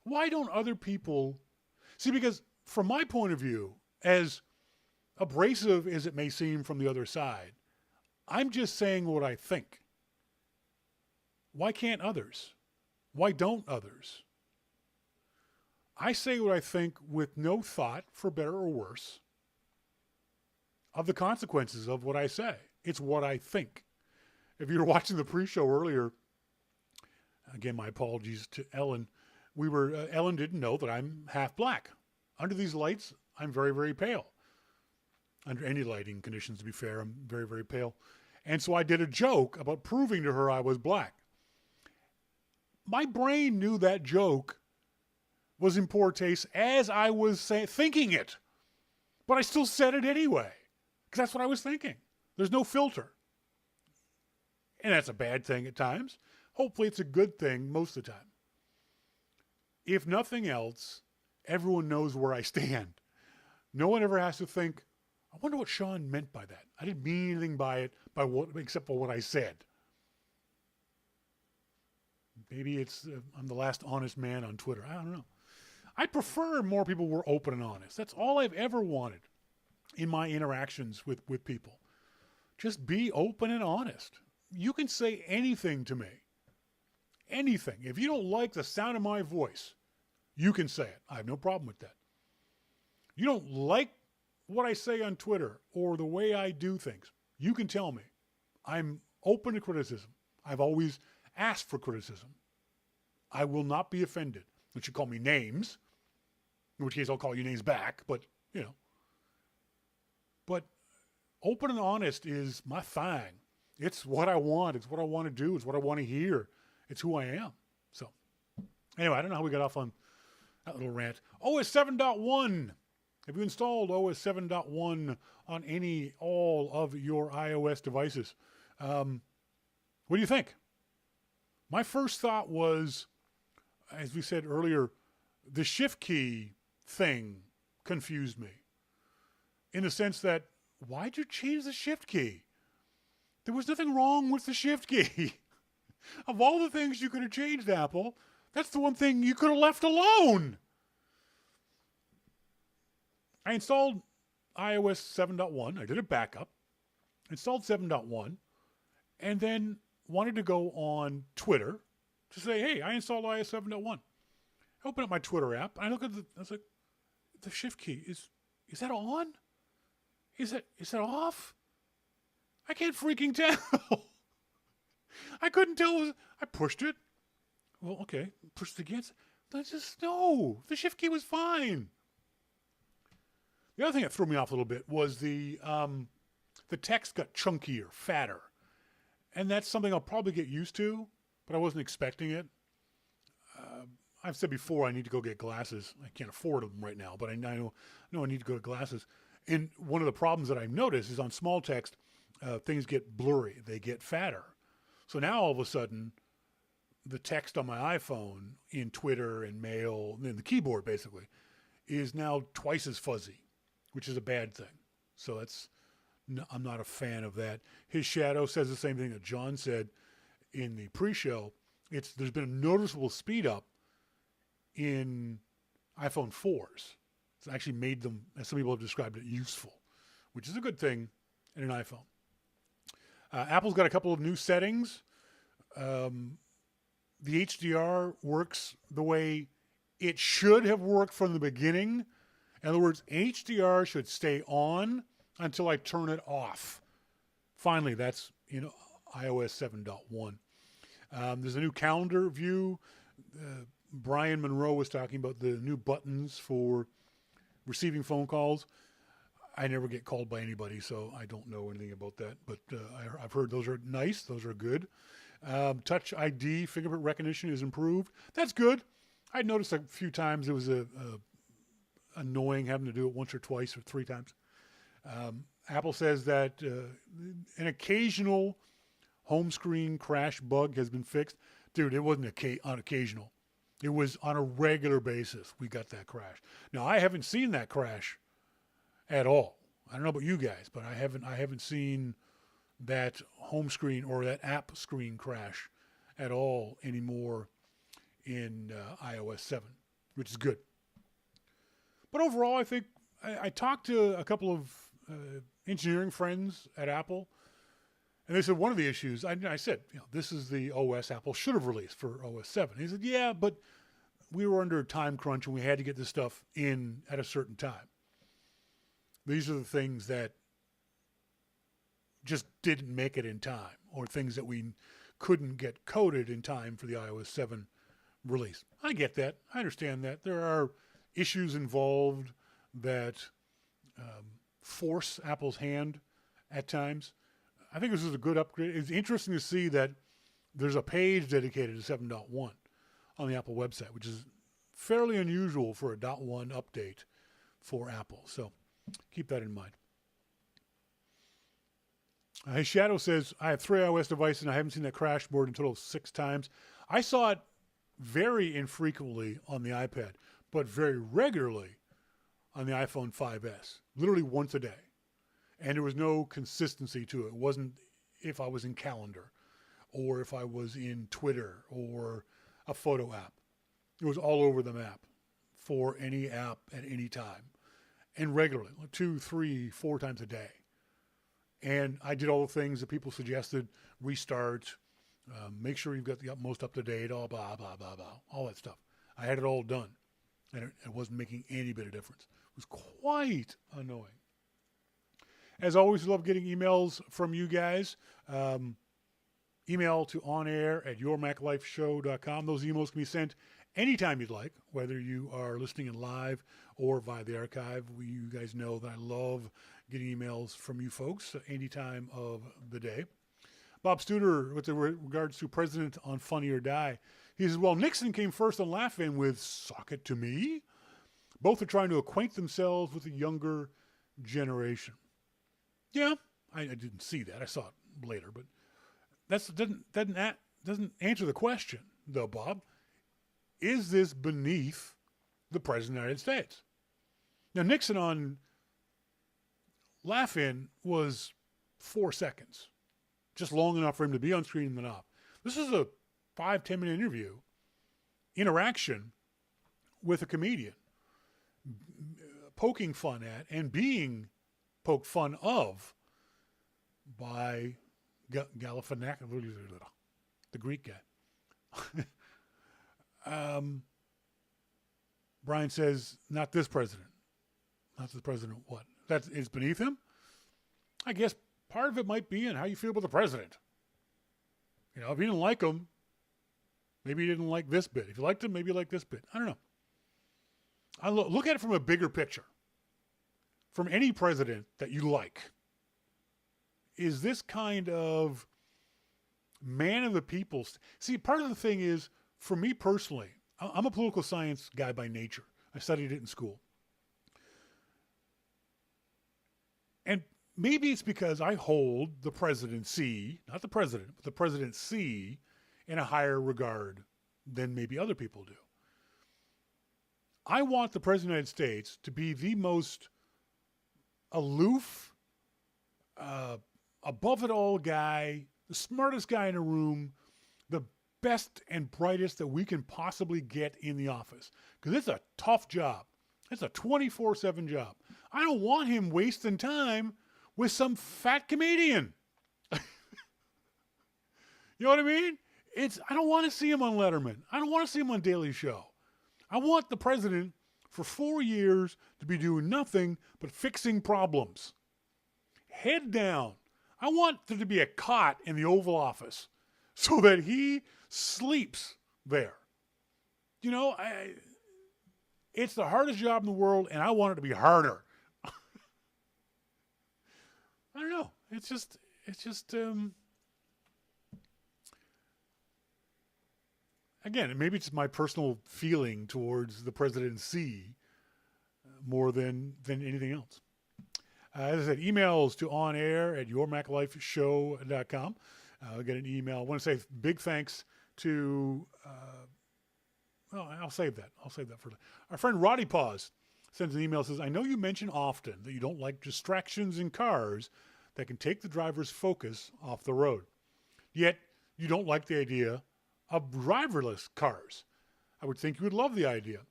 Why don't other people... See, because from my point of view, as abrasive as it may seem from the other side, I'm just saying what I think. Why can't others? Why don't others? I say what I think with no thought, for better or worse, of the consequences of what I say. It's what I think. If you were watching the pre-show earlier, again, my apologies to Ellen. Ellen didn't know that I'm half black. Under these lights, I'm very, very pale. Under any lighting conditions, to be fair, I'm very, very pale. And so I did a joke about proving to her I was black. My brain knew that joke was in poor taste as I was thinking it. But I still said it anyway, because that's what I was thinking. There's no filter. And that's a bad thing at times. Hopefully it's a good thing most of the time. If nothing else, everyone knows where I stand. No one ever has to think, I wonder what Sean meant by that. I didn't mean anything by it, except for what I said. Maybe it's I'm the last honest man on Twitter. I don't know. I prefer more people were open and honest. That's all I've ever wanted in my interactions with people. Just be open and honest. You can say anything to me. Anything. If you don't like the sound of my voice, you can say it. I have no problem with that. You don't like what I say on Twitter or the way I do things, you can tell me. I'm open to criticism. I've always asked for criticism. I will not be offended. Unless you call me names, in which case I'll call you names back, but, you know. But open and honest is my thing. It's what I want. It's what I want to do. It's what I want to hear. It's who I am. So, anyway, I don't know how we got off on that little rant. OS 7.1. Have you installed OS 7.1 on all of your iOS devices? What do you think? My first thought was, as we said earlier, the shift key thing confused me. In the sense that, why'd you change the shift key? There was nothing wrong with the shift key. Of all the things you could have changed, Apple, that's the one thing you could have left alone. I installed iOS 7.1. I did a backup. Installed 7.1. And then wanted to go on Twitter to say, hey, I installed iOS 7.1. I open up my Twitter app. And I look at I was like, the shift key, is that on? Is that off? I can't freaking tell. I couldn't tell. I pushed it. Well, okay. Pushed it again. No. The shift key was fine. The other thing that threw me off a little bit was the text got chunkier, fatter. And that's something I'll probably get used to, but I wasn't expecting it. I've said before I need to go get glasses. I can't afford them right now, but I know I need to go get glasses. And one of the problems that I've noticed is on small text, things get blurry. They get fatter. So now all of a sudden, the text on my iPhone in Twitter and Mail, and the keyboard basically, is now twice as fuzzy, which is a bad thing. So I'm not a fan of that. His Shadow says the same thing that John said in the pre-show. There's been a noticeable speed up in iPhone 4s. It's actually made them, as some people have described it, useful, which is a good thing in an iPhone. Apple's got a couple of new settings. The HDR works the way it should have worked from the beginning. In other words, HDR should stay on until I turn it off. Finally, that's in iOS 7.1. There's a new calendar view. Brian Monroe was talking about the new buttons for receiving phone calls. I never get called by anybody, so I don't know anything about that. But I've heard those are nice. Those are good. Touch ID fingerprint recognition is improved. That's good. I noticed a few times it was annoying having to do it once or twice or three times. Apple says that an occasional home screen crash bug has been fixed. Dude, it wasn't on occasional. It was on a regular basis we got that crash. Now, I haven't seen that crash at all. I don't know about you guys, but I haven't seen that home screen or that app screen crash at all anymore in iOS 7, which is good. But overall, I think I talked to a couple of engineering friends at Apple, and they said one of the issues, I said, this is the OS Apple should have released for OS 7. He said, yeah, but we were under a time crunch and we had to get this stuff in at a certain time. These are the things that just didn't make it in time, or things that we couldn't get coded in time for the iOS 7 release. I get that. I understand that. There are issues involved that force Apple's hand at times. I think this is a good upgrade. It's interesting to see that there's a page dedicated to 7.1 on the Apple website, which is fairly unusual for a .1 update for Apple. So keep that in mind. His Shadow says, I have 3 iOS devices and I haven't seen that crash more than a total of 6 times. I saw it very infrequently on the iPad, but very regularly on the iPhone 5S, literally once a day. And there was no consistency to it. It wasn't if I was in Calendar or if I was in Twitter or a photo app. It was all over the map for any app at any time and regularly, 2, 3, 4 times a day. And I did all the things that people suggested, restart, make sure you've got the most up-to-date, all blah, blah, blah, blah, all that stuff. I had it all done, and it wasn't making any bit of difference. It was quite annoying. As always, we love getting emails from you guys. Email to onair@yourmaclifeshow.com. Those emails can be sent anytime you'd like, whether you are listening in live or via the archive. You guys know that I love getting emails from you folks any time of the day. Bob Studer, with regards to President on Funny or Die, he says, well, Nixon came first on Laugh-In with Sock It to Me. Both are trying to acquaint themselves with the younger generation. Yeah, I didn't see that. I saw it later, but that doesn't answer the question, though, Bob. Is this beneath the President of the United States? Now, Nixon on Laugh-In was 4 seconds, just long enough for him to be on screen and then off. This is a 5-10 minute interaction with a comedian, poking fun at and being poked fun of by Galifianakis, the Greek guy. Brian says, not this president. Not this president what? That is beneath him? I guess part of it might be in how you feel about the president. You know, if you didn't like him, maybe you didn't like this bit. If you liked him, maybe you like this bit. I don't know. I look at it from a bigger picture. From any president that you like. Is this kind of man of the people? See, part of the thing is, for me personally, I'm a political science guy by nature. I studied it in school. And maybe it's because I hold the presidency, not the president, but the presidency in a higher regard than maybe other people do. I want the President of the United States to be the most aloof, above it all guy, the smartest guy in the room, the best and brightest that we can possibly get in the office. Because it's a tough job. It's a 24/7 job. I don't want him wasting time with some fat comedian. You know what I mean? I don't want to see him on Letterman. I don't want to see him on Daily Show. I want the president for 4 years to be doing nothing but fixing problems. Head down. I want there to be a cot in the Oval Office so that he sleeps there. You know, it's the hardest job in the world, and I want it to be harder. I don't know. It's just again, maybe it's my personal feeling towards the presidency more than anything else. As I said, emails to onair@yourmaclifeshow.com. I get an email. I want to say big thanks to, I'll save that. For our friend Roddy Paws sends an email, says, I know you mention often that you don't like distractions in cars that can take the driver's focus off the road. Yet you don't like the idea of driverless cars. I would think you would love the idea.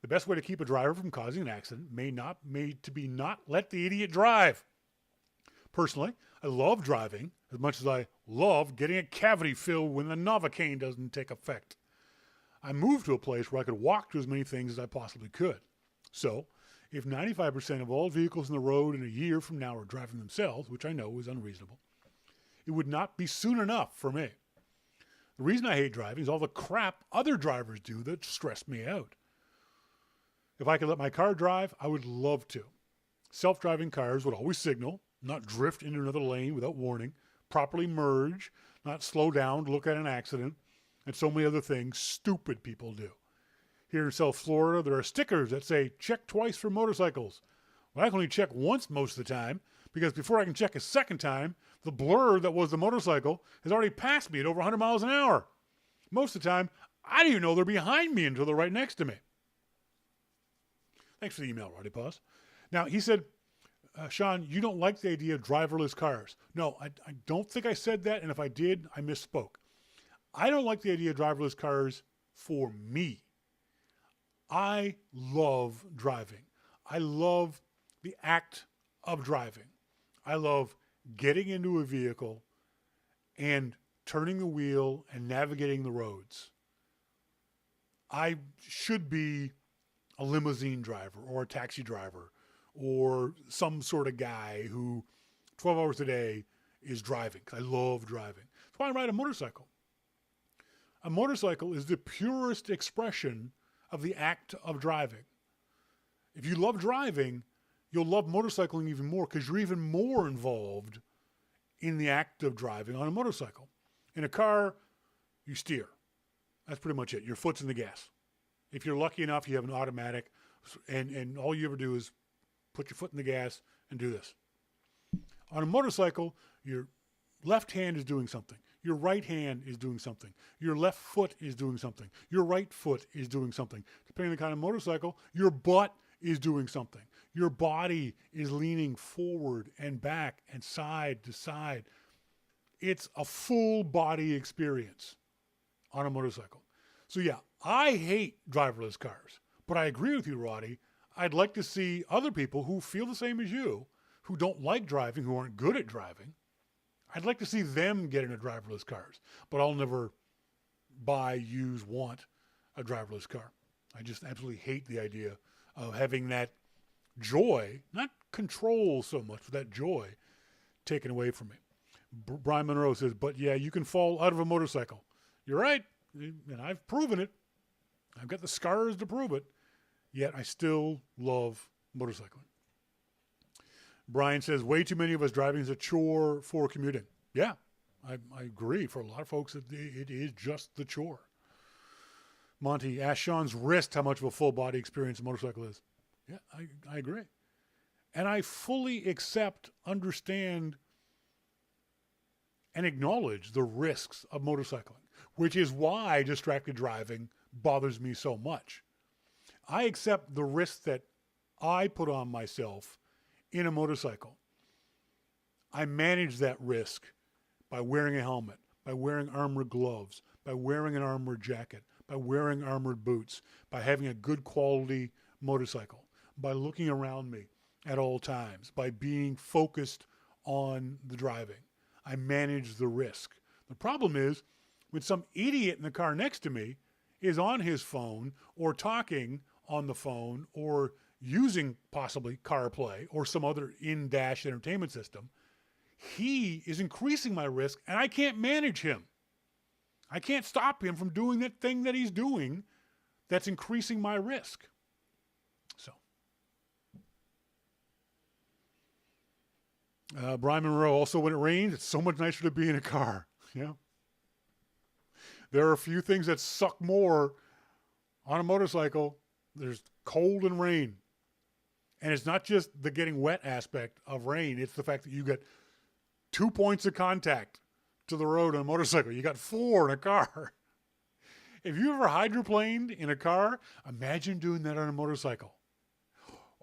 The best way to keep a driver from causing an accident may not let the idiot drive. Personally, I love driving as much as I love getting a cavity filled when the Novocaine doesn't take effect. I moved to a place where I could walk to as many things as I possibly could. So, if 95% of all vehicles on the road in a year from now are driving themselves, which I know is unreasonable, it would not be soon enough for me. The reason I hate driving is all the crap other drivers do that stress me out. If I could let my car drive, I would love to. Self-driving cars would always signal, not drift into another lane without warning, properly merge, not slow down to look at an accident, and so many other things stupid people do. Here in South Florida, there are stickers that say, check twice for motorcycles. Well, I can only check once most of the time, because before I can check a second time, the blur that was the motorcycle has already passed me at over 100 miles an hour. Most of the time, I don't even know they're behind me until they're right next to me. Thanks for the email, Roddy Paws. Now, he said, Sean, you don't like the idea of driverless cars. No, I don't think I said that, and if I did, I misspoke. I don't like the idea of driverless cars for me. I love driving. I love the act of driving. I love getting into a vehicle and turning the wheel and navigating the roads. I should be a limousine driver or a taxi driver or some sort of guy who 12 hours a day is driving, because I love driving. That's why I ride a motorcycle. A motorcycle is the purest expression of the act of driving. If you love driving, you'll love motorcycling even more, because you're even more involved in the act of driving on a motorcycle. In a car, you steer. That's pretty much it. Your foot's in the gas. If you're lucky enough, you have an automatic, and all you ever do is put your foot in the gas and do this. On a motorcycle, your left hand is doing something. Your right hand is doing something. Your left foot is doing something. Your right foot is doing something. Depending on the kind of motorcycle, your butt is doing something. Your body is leaning forward and back and side to side. It's a full body experience on a motorcycle. So yeah, I hate driverless cars, but I agree with you, Roddy. I'd like to see other people who feel the same as you, who don't like driving, who aren't good at driving. I'd like to see them get into driverless cars, but I'll never buy, use, want a driverless car. I just absolutely hate the idea of having that joy, not control so much, but that joy taken away from me. Brian Monroe says, but yeah, you can fall out of a motorcycle. You're right, and I've proven it. I've got the scars to prove it, yet I still love motorcycling. Brian says, way too many of us driving is a chore for commuting. Yeah, I agree. For a lot of folks, it is just the chore. Monty, ask Sean's wrist how much of a full body experience a motorcycle is. Yeah, I agree. And I fully accept, understand, and acknowledge the risks of motorcycling, which is why distracted driving bothers me so much. I accept the risks that I put on myself in a motorcycle. I manage that risk by wearing a helmet, by wearing armored gloves, by wearing an armored jacket, by wearing armored boots, by having a good quality motorcycle, by looking around me at all times, by being focused on the driving. I manage the risk. The problem is when some idiot in the car next to me is on his phone or talking on the phone or using possibly CarPlay or some other in-dash entertainment system, he is increasing my risk and I can't manage him. I can't stop him from doing that thing that he's doing that's increasing my risk. So, Brian Monroe, also when it rains, it's so much nicer to be in a car. Yeah. There are a few things that suck more on a motorcycle. There's cold and rain. And it's not just the getting wet aspect of rain. It's the fact that you get 2 points of contact to the road on a motorcycle. You got 4 in a car. If you ever hydroplaned in a car, imagine doing that on a motorcycle.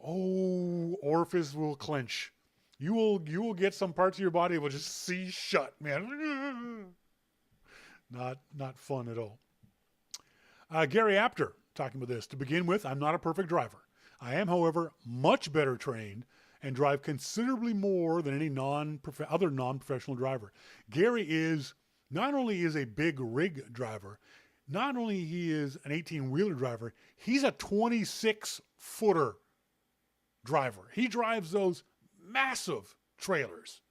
Oh, orifice will clench. You will get some parts of your body that will just seize shut, man. Not fun at all. Gary Apter talking about this. To begin with, I'm not a perfect driver. I am, however, much better trained and drive considerably more than any other non-professional driver. Gary is not only is a big rig driver, not only he is an 18-wheeler driver, he's a 26-footer driver. He drives those massive trailers,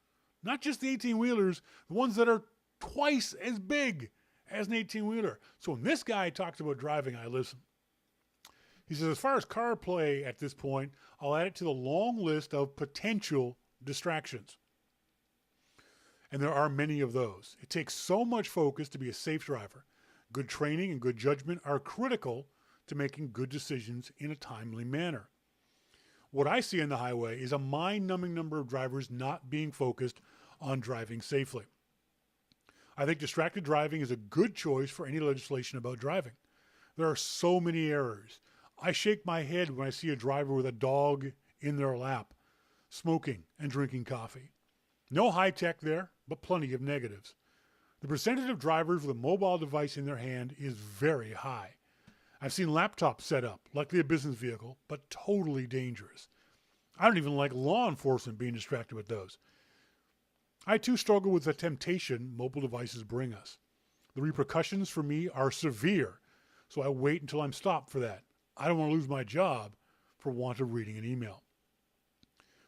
not just the 18-wheelers, the ones that are twice as big as an 18-wheeler. So when this guy talks about driving, I listen. He says, as far as CarPlay at this point, I'll add it to the long list of potential distractions. And there are many of those. It takes so much focus to be a safe driver. Good training and good judgment are critical to making good decisions in a timely manner. What I see on the highway is a mind-numbing number of drivers not being focused on driving safely. I think distracted driving is a good choice for any legislation about driving. There are so many errors. I shake my head when I see a driver with a dog in their lap, smoking and drinking coffee. No high tech there, but plenty of negatives. The percentage of drivers with a mobile device in their hand is very high. I've seen laptops set up, likely a business vehicle, but totally dangerous. I don't even like law enforcement being distracted with those. I too struggle with the temptation mobile devices bring us. The repercussions for me are severe, so I wait until I'm stopped for that. I don't want to lose my job for want of reading an email.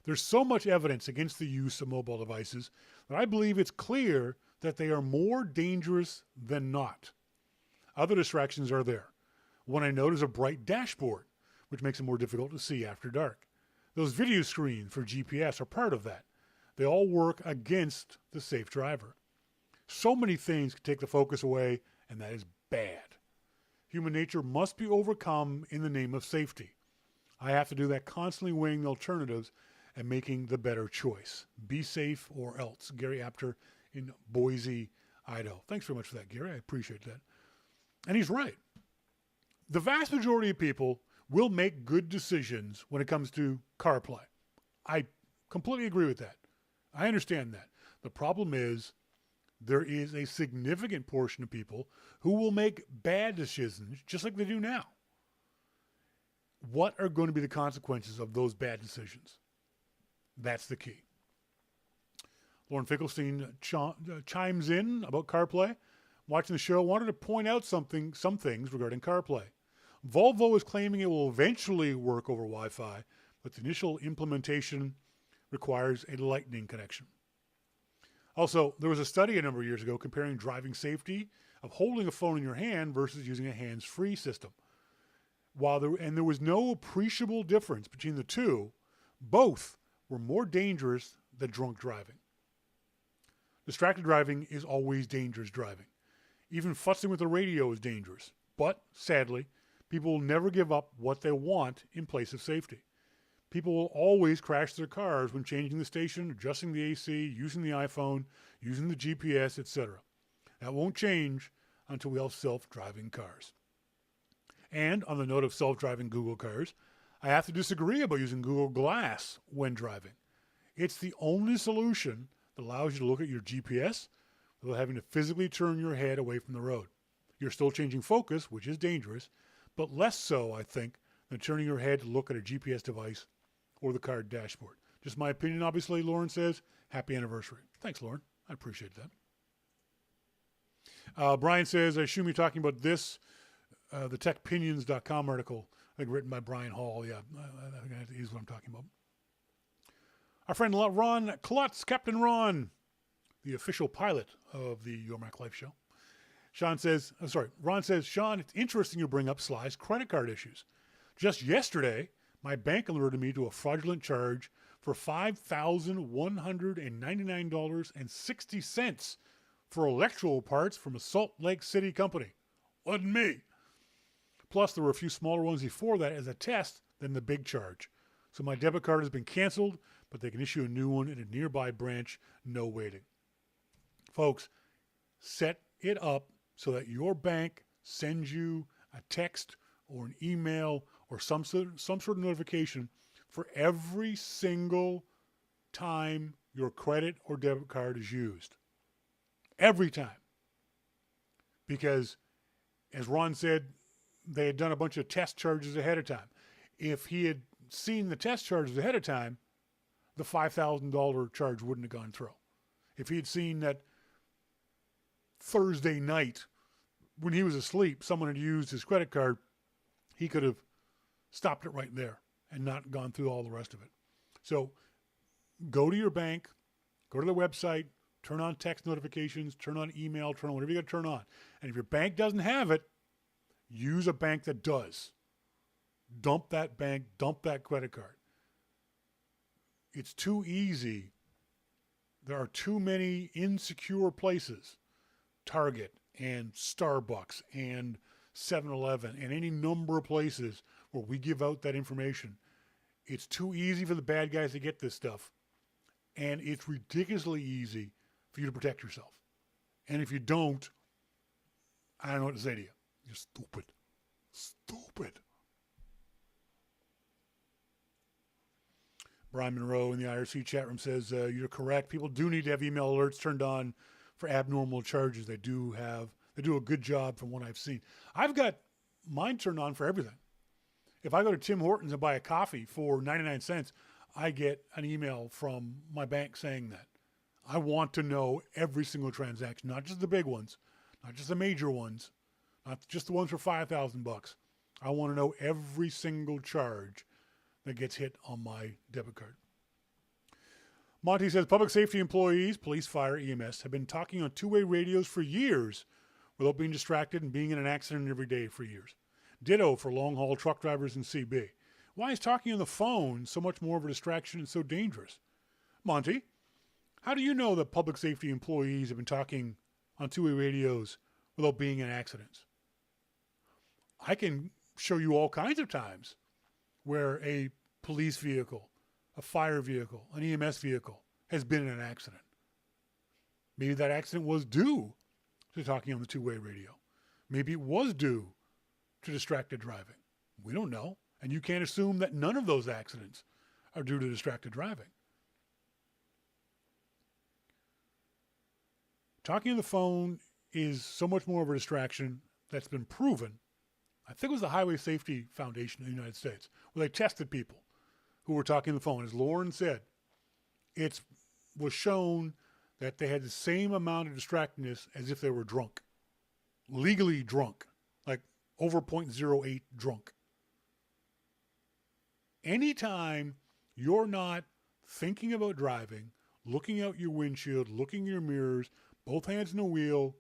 There's so much evidence against the use of mobile devices that I believe it's clear that they are more dangerous than not. Other distractions are there. One I note is a bright dashboard, which makes it more difficult to see after dark. Those video screens for GPS are part of that. They all work against the safe driver. So many things can take the focus away, and that is bad. Human nature must be overcome in the name of safety. I have to do that constantly weighing the alternatives and making the better choice. Be safe or else. Gary Apter in Boise, Idaho. Thanks very much for that, Gary. I appreciate that. And he's right. The vast majority of people will make good decisions when it comes to CarPlay. I completely agree with that. I understand that. The problem is there is a significant portion of people who will make bad decisions just like they do now. What are going to be the consequences of those bad decisions? That's the key. Lauren Finkelstein chimes in about CarPlay. Watching the show, wanted to point out some things regarding CarPlay. Volvo is claiming it will eventually work over Wi-Fi, but the initial implementation requires a lightning connection. Also, there was a study a number of years ago comparing driving safety of holding a phone in your hand versus using a hands-free system. There was no appreciable difference between the two, both were more dangerous than drunk driving. Distracted driving is always dangerous driving. Even futzing with the radio is dangerous. But, sadly, people will never give up what they want in place of safety. People will always crash their cars when changing the station, adjusting the AC, using the iPhone, using the GPS, etc. That won't change until we have self-driving cars. And on the note of self-driving Google cars, I have to disagree about using Google Glass when driving. It's the only solution that allows you to look at your GPS without having to physically turn your head away from the road. You're still changing focus, which is dangerous, but less so, I think, than turning your head to look at a GPS device or the car dashboard. Just my opinion, obviously. Lauren says, happy anniversary. Thanks, Lauren. I appreciate that. Brian says, I assume you're talking about this, the techpinions.com article, I think written by Brian Hall. Yeah, I think that is what I'm talking about. Our friend Ron Klutz, Captain Ron, the official pilot of the Your Mac Life show. Ron says, Sean, it's interesting you bring up Sly's credit card issues. Just yesterday, my bank alerted me to a fraudulent charge for $5,199.60 for electrical parts from a Salt Lake City company. Wasn't me. Plus, there were a few smaller ones before that as a test, then the big charge. So my debit card has been canceled, but they can issue a new one in a nearby branch, no waiting. Folks, set it up so that your bank sends you a text or an email or some sort of notification for every single time your credit or debit card is used. Every time. Because, as Ron said, they had done a bunch of test charges ahead of time. If he had seen the test charges ahead of time, the $5,000 charge wouldn't have gone through. If he had seen that Thursday night, when he was asleep, someone had used his credit card, he could have stopped it right there and not gone through all the rest of it. So go to your bank, go to the website, turn on text notifications, turn on email, turn on whatever you got to turn on. And if your bank doesn't have it, use a bank that does. dump that bank, dump that credit card. It's too easy. There are too many insecure places, Target and Starbucks and 7-Eleven and any number of places where we give out that information. It's too easy for the bad guys to get this stuff. And it's ridiculously easy for you to protect yourself. And if you don't, I don't know what to say to you. You're stupid. Stupid. Brian Monroe in the IRC chat room says, you're correct. People do need to have email alerts turned on for abnormal charges. They do a good job from what I've seen. I've got mine turned on for everything. If I go to Tim Hortons and buy a coffee for 99 cents, I get an email from my bank saying that. I want to know every single transaction, not just the big ones, not just the major ones, not just the ones for $5,000. I want to know every single charge that gets hit on my debit card. Monty says public safety employees, police, fire, EMS, have been talking on two-way radios for years without being distracted and being in an accident every day for years. Ditto for long-haul truck drivers and CB. Why is talking on the phone so much more of a distraction and so dangerous? Monty, how do you know that public safety employees have been talking on two-way radios without being in accidents? I can show you all kinds of times where a police vehicle, a fire vehicle, an EMS vehicle has been in an accident. Maybe that accident was due to talking on the two-way radio. Maybe it was due to distracted driving. We don't know. And you can't assume that none of those accidents are due to distracted driving. Talking on the phone is so much more of a distraction that's been proven. I think it was the Highway Safety Foundation in the United States, where they tested people who were talking on the phone. As Lauren said, it was shown that they had the same amount of distractedness as if they were drunk. Legally drunk. Like over 0.08 drunk. Anytime you're not thinking about driving, looking out your windshield, looking in your mirrors, both hands on the wheel,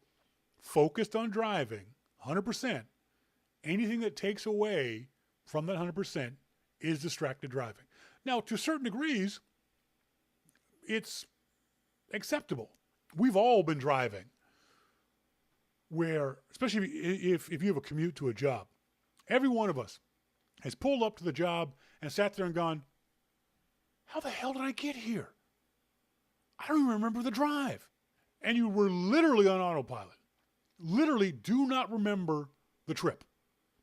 focused on driving, 100%, anything that takes away from that 100% is distracted driving. Now, to certain degrees, it's acceptable. We've all been driving where, especially if you have a commute to a job, every one of us has pulled up to the job and sat there and gone, how the hell did I get here? I don't even remember the drive. And you were literally on autopilot. Literally do not remember the trip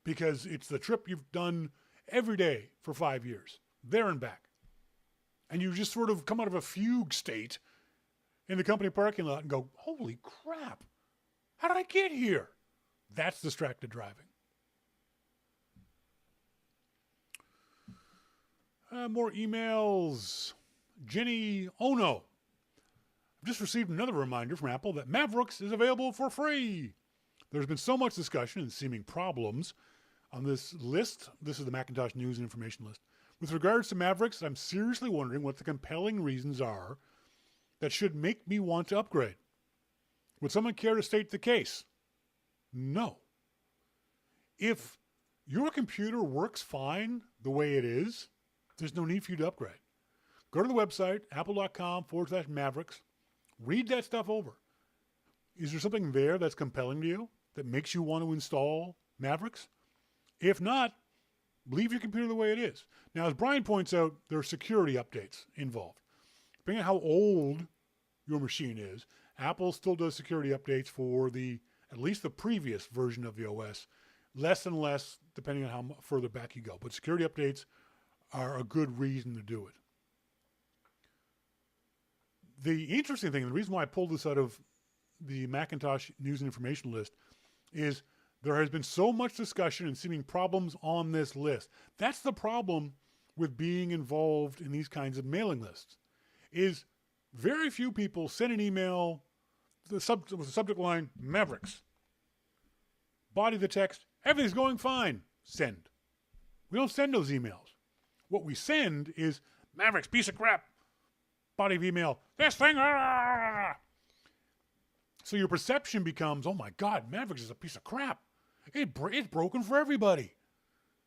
because it's the trip you've done every day for 5 years, there and back. And you just sort of come out of a fugue state in the company parking lot and go, holy crap, how did I get here? That's distracted driving. More emails. Jenny Ono. I've just received another reminder from Apple that Mavericks is available for free. There's been so much discussion and seeming problems on this list. This is the Macintosh News and Information list. With regards to Mavericks, I'm seriously wondering what the compelling reasons are that should make me want to upgrade. Would someone care to state the case? No. If your computer works fine the way it is, there's no need for you to upgrade. Go to the website, apple.com/Mavericks. Read that stuff over. Is there something there that's compelling to you that makes you want to install Mavericks? If not, leave your computer the way it is. Now, as Brian points out, there are security updates involved. Depending on how old your machine is, Apple still does security updates for at least the previous version of the OS. Less and less, depending on how further back you go. But security updates are a good reason to do it. The interesting thing, the reason why I pulled this out of the Macintosh News and Information list is there has been so much discussion and seeming problems on this list. That's the problem with being involved in these kinds of mailing lists, is very few people send an email with the subject line, Mavericks. Body of the text, everything's going fine. Send. We don't send those emails. What we send is, Mavericks, piece of crap. Body of email, this thing. So your perception becomes, oh my God, Mavericks is a piece of crap. It's broken for everybody.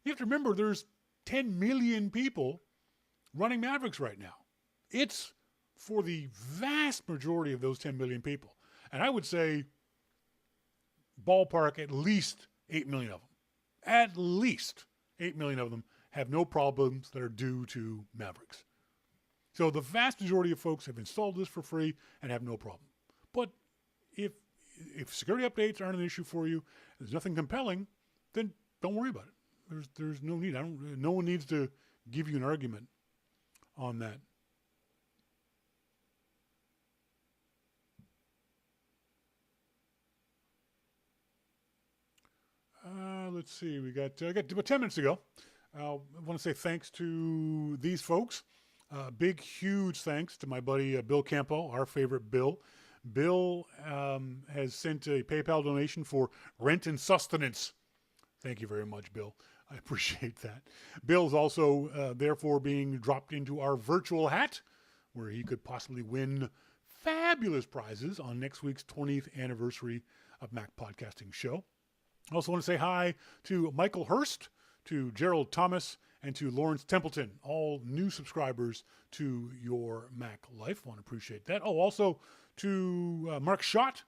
You have to remember there's 10 million people running Mavericks right now. It's for the vast majority of those 10 million people. And I would say ballpark at least 8 million of them. At least 8 million of them have no problems that are due to Mavericks. So the vast majority of folks have installed this for free and have no problem. But if security updates aren't an issue for you, there's nothing compelling, then don't worry about it. There's no need. No one needs to give you an argument on that. Let's see. We got about 10 minutes to go. I want to say thanks to these folks. Big, huge thanks to my buddy Bill Campo, our favorite Bill. Bill has sent a PayPal donation for rent and sustenance. Thank you very much, Bill. I appreciate that. Bill's also therefore being dropped into our virtual hat, where he could possibly win fabulous prizes on next week's 20th anniversary of Mac Podcasting Show. I also want to say hi to Michael Hurst, to Gerald Thomas, and to Lawrence Templeton, all new subscribers to Your Mac Life. I want to appreciate that. Oh, also to Mark Schott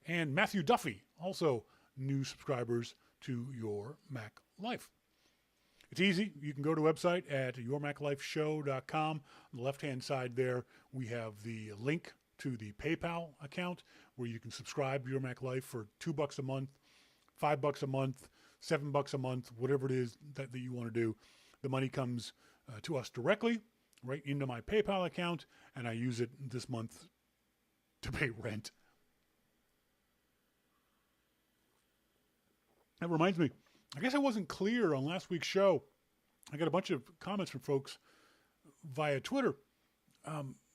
and Matthew Duffy, also new subscribers to Your Mac Life. It's easy. You can go to the website at yourmaclifeshow.com. On the left-hand side there, we have the link to the PayPal account where you can subscribe to Your Mac Life for $2 a month, $5 a month, $7 a month, whatever it is that you want to do. The money comes to us directly, right into my PayPal account, and I use it this month to pay rent. That reminds me, I guess I wasn't clear on last week's show. I got a bunch of comments from folks via Twitter.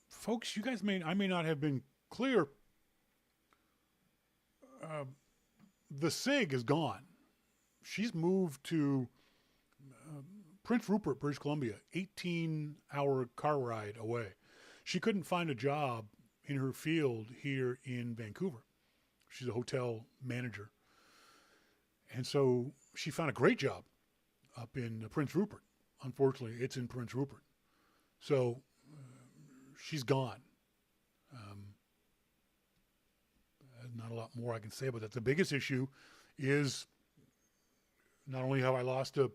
Folks, you guys I may not have been clear. The SIG is gone. She's moved to Prince Rupert, British Columbia, 18-hour car ride away. She couldn't find a job in her field here in Vancouver. She's a hotel manager. And so she found a great job up in Prince Rupert. Unfortunately, it's in Prince Rupert. So she's gone. Not a lot more I can say about that. The biggest issue is not only have I lost a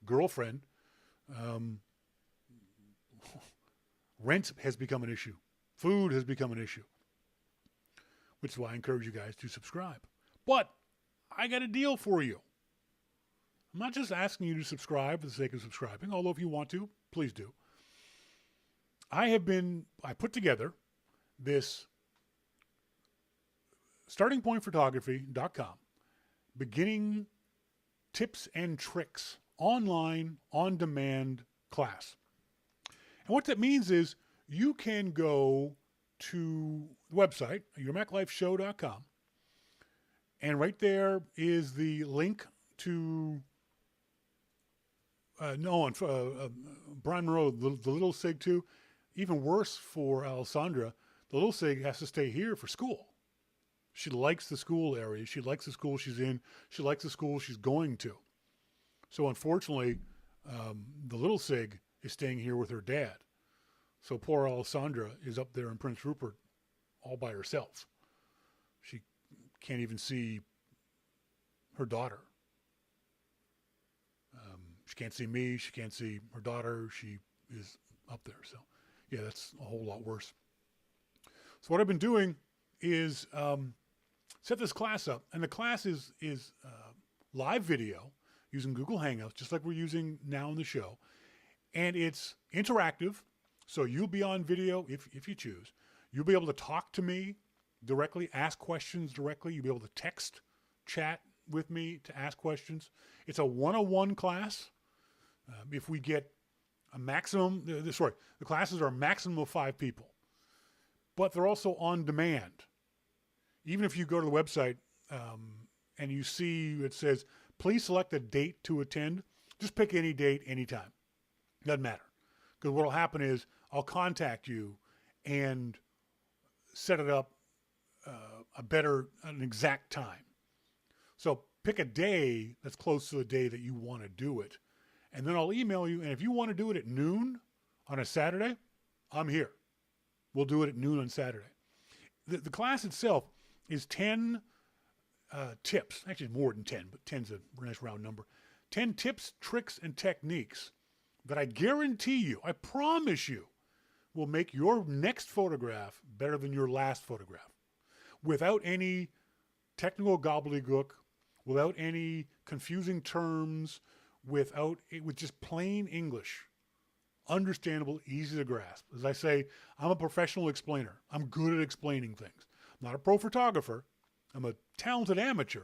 girlfriend, rent has become an issue. Food has become an issue, which is why I encourage you guys to subscribe. But I got a deal for you. I'm not just asking you to subscribe for the sake of subscribing, although if you want to, please do. I put together this startingpointphotography.com beginning tips and tricks online, on-demand class. And what that means is you can go to the website, yourmaclifeshow.com, and right there is the link to Brian Monroe, the Little SIG too. Even worse for Alessandra, the Little SIG has to stay here for school. She likes the school area. She likes the school she's in. She likes the school she's going to. So unfortunately, the Little SIG is staying here with her dad. So poor Alessandra is up there in Prince Rupert all by herself. She can't even see her daughter. She can't see me. She can't see her daughter. She is up there. So yeah, that's a whole lot worse. So what I've been doing is set this class up, and the class is live video using Google Hangouts, just like we're using now in the show, and it's interactive, so you'll be on video if you choose. You'll be able to talk to me directly, ask questions directly. You'll be able to text, chat with me to ask questions. It's a one-on-one class. If we get a maximum, the classes are a maximum of 5 people, but they're also on demand. Even if you go to the website and you see it says, please select a date to attend, just pick any date, anytime. Doesn't matter. Because what will happen is I'll contact you and set it up an exact time. So pick a day that's close to the day that you want to do it. And then I'll email you. And if you want to do it at noon on a Saturday, I'm here. We'll do it at noon on Saturday. The class itself is 10 tips. Actually, more than 10, but 10's a nice round number. 10 tips, tricks, and techniques that I guarantee you, I promise you, will make your next photograph better than your last photograph. Without any technical gobbledygook, without any confusing terms, with just plain English. Understandable, easy to grasp. As I say, I'm a professional explainer. I'm good at explaining things. I'm not a pro photographer. I'm a talented amateur,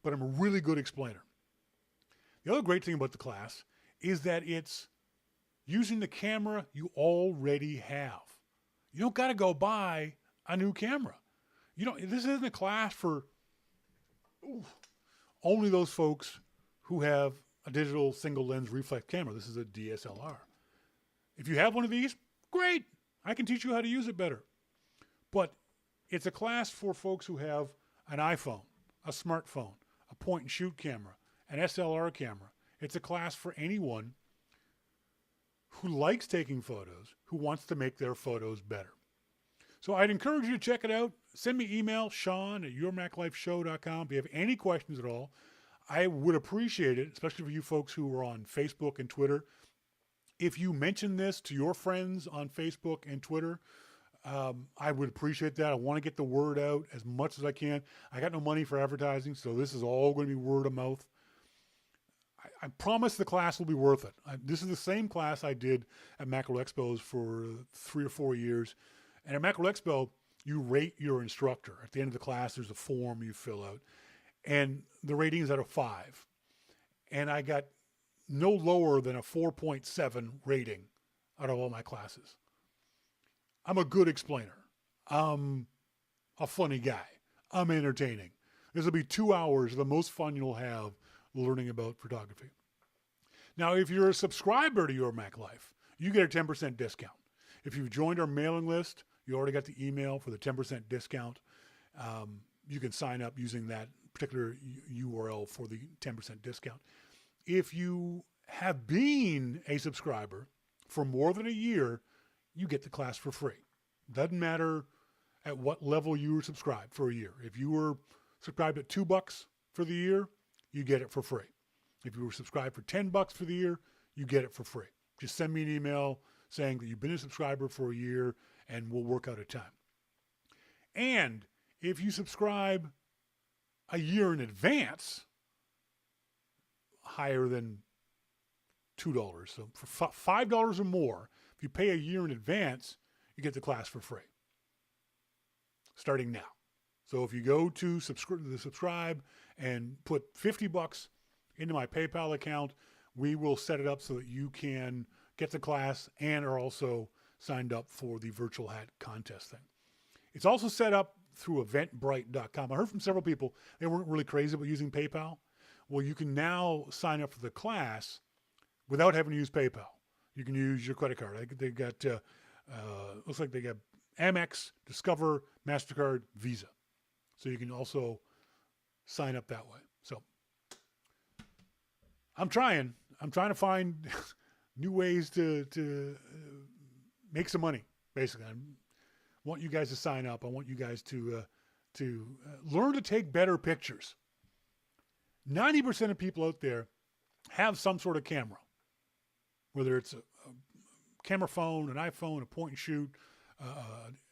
but I'm a really good explainer. The other great thing about the class is that it's using the camera you already have. You don't got to go buy a new camera. This isn't a class for only those folks who have a digital single lens reflex camera. This is a DSLR. If you have one of these, great. I can teach you how to use it better. But it's a class for folks who have an iPhone, a smartphone, a point and shoot camera, an SLR camera. It's a class for anyone who likes taking photos, who wants to make their photos better. So I'd encourage you to check it out. Send me email, Sean@yourmaclifeshow.com. If you have any questions at all, I would appreciate it, especially for you folks who are on Facebook and Twitter. If you mention this to your friends on Facebook and Twitter, I would appreciate that. I want to get the word out as much as I can. I got no money for advertising, so this is all going to be word of mouth. I promise the class will be worth it. This is the same class I did at Macro Expos for 3 or 4 years. And at Macro Expo, you rate your instructor. At the end of the class, there's a form you fill out. And the rating is out of 5. And I got no lower than a 4.7 rating out of all my classes. I'm a good explainer. I'm a funny guy. I'm entertaining. This will be 2 hours of the most fun you'll have learning about photography. Now, if you're a subscriber to Your Mac Life, you get a 10% discount. If you've joined our mailing list, you already got the email for the 10% discount. You can sign up using that particular URL for the 10% discount. If you have been a subscriber for more than a year, you get the class for free. Doesn't matter at what level you were subscribed for a year. If you were subscribed at $2 for the year, you get it for free. If you were subscribed for $10 for the year, you get it for free. Just send me an email saying that you've been a subscriber for a year and we'll work out a time. And if you subscribe a year in advance, higher than $2. So for $5 or more, if you pay a year in advance, you get the class for free. Starting now. So if you go to subscribe and put $50 into my PayPal account, we will set it up so that you can get the class and are also signed up for the virtual hat contest thing. It's also set up through eventbrite.com. I heard from several people they weren't really crazy about using PayPal. Well, you can now sign up for the class without having to use PayPal. You can use your credit card. They got, looks like they got Amex, Discover, MasterCard, Visa. So you can also sign up that way. So I'm trying to find new ways to make some money, basically. I want you guys to sign up. I want you guys to learn to take better pictures. 90% of people out there have some sort of camera, whether it's a camera phone, an iPhone, a point and shoot,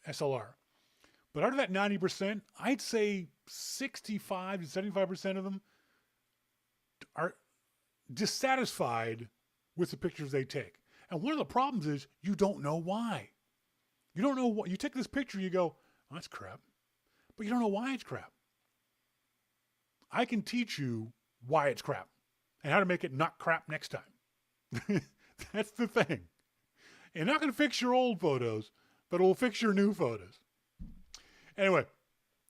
SLR. But out of that 90%, I'd say 65 to 75% of them are dissatisfied with the pictures they take. And one of the problems is you don't know why. You don't know what, you take this picture, you go, oh, that's crap. But you don't know why it's crap. I can teach you why it's crap and how to make it not crap next time. That's the thing. You're not going to fix your old photos, but it will fix your new photos. Anyway,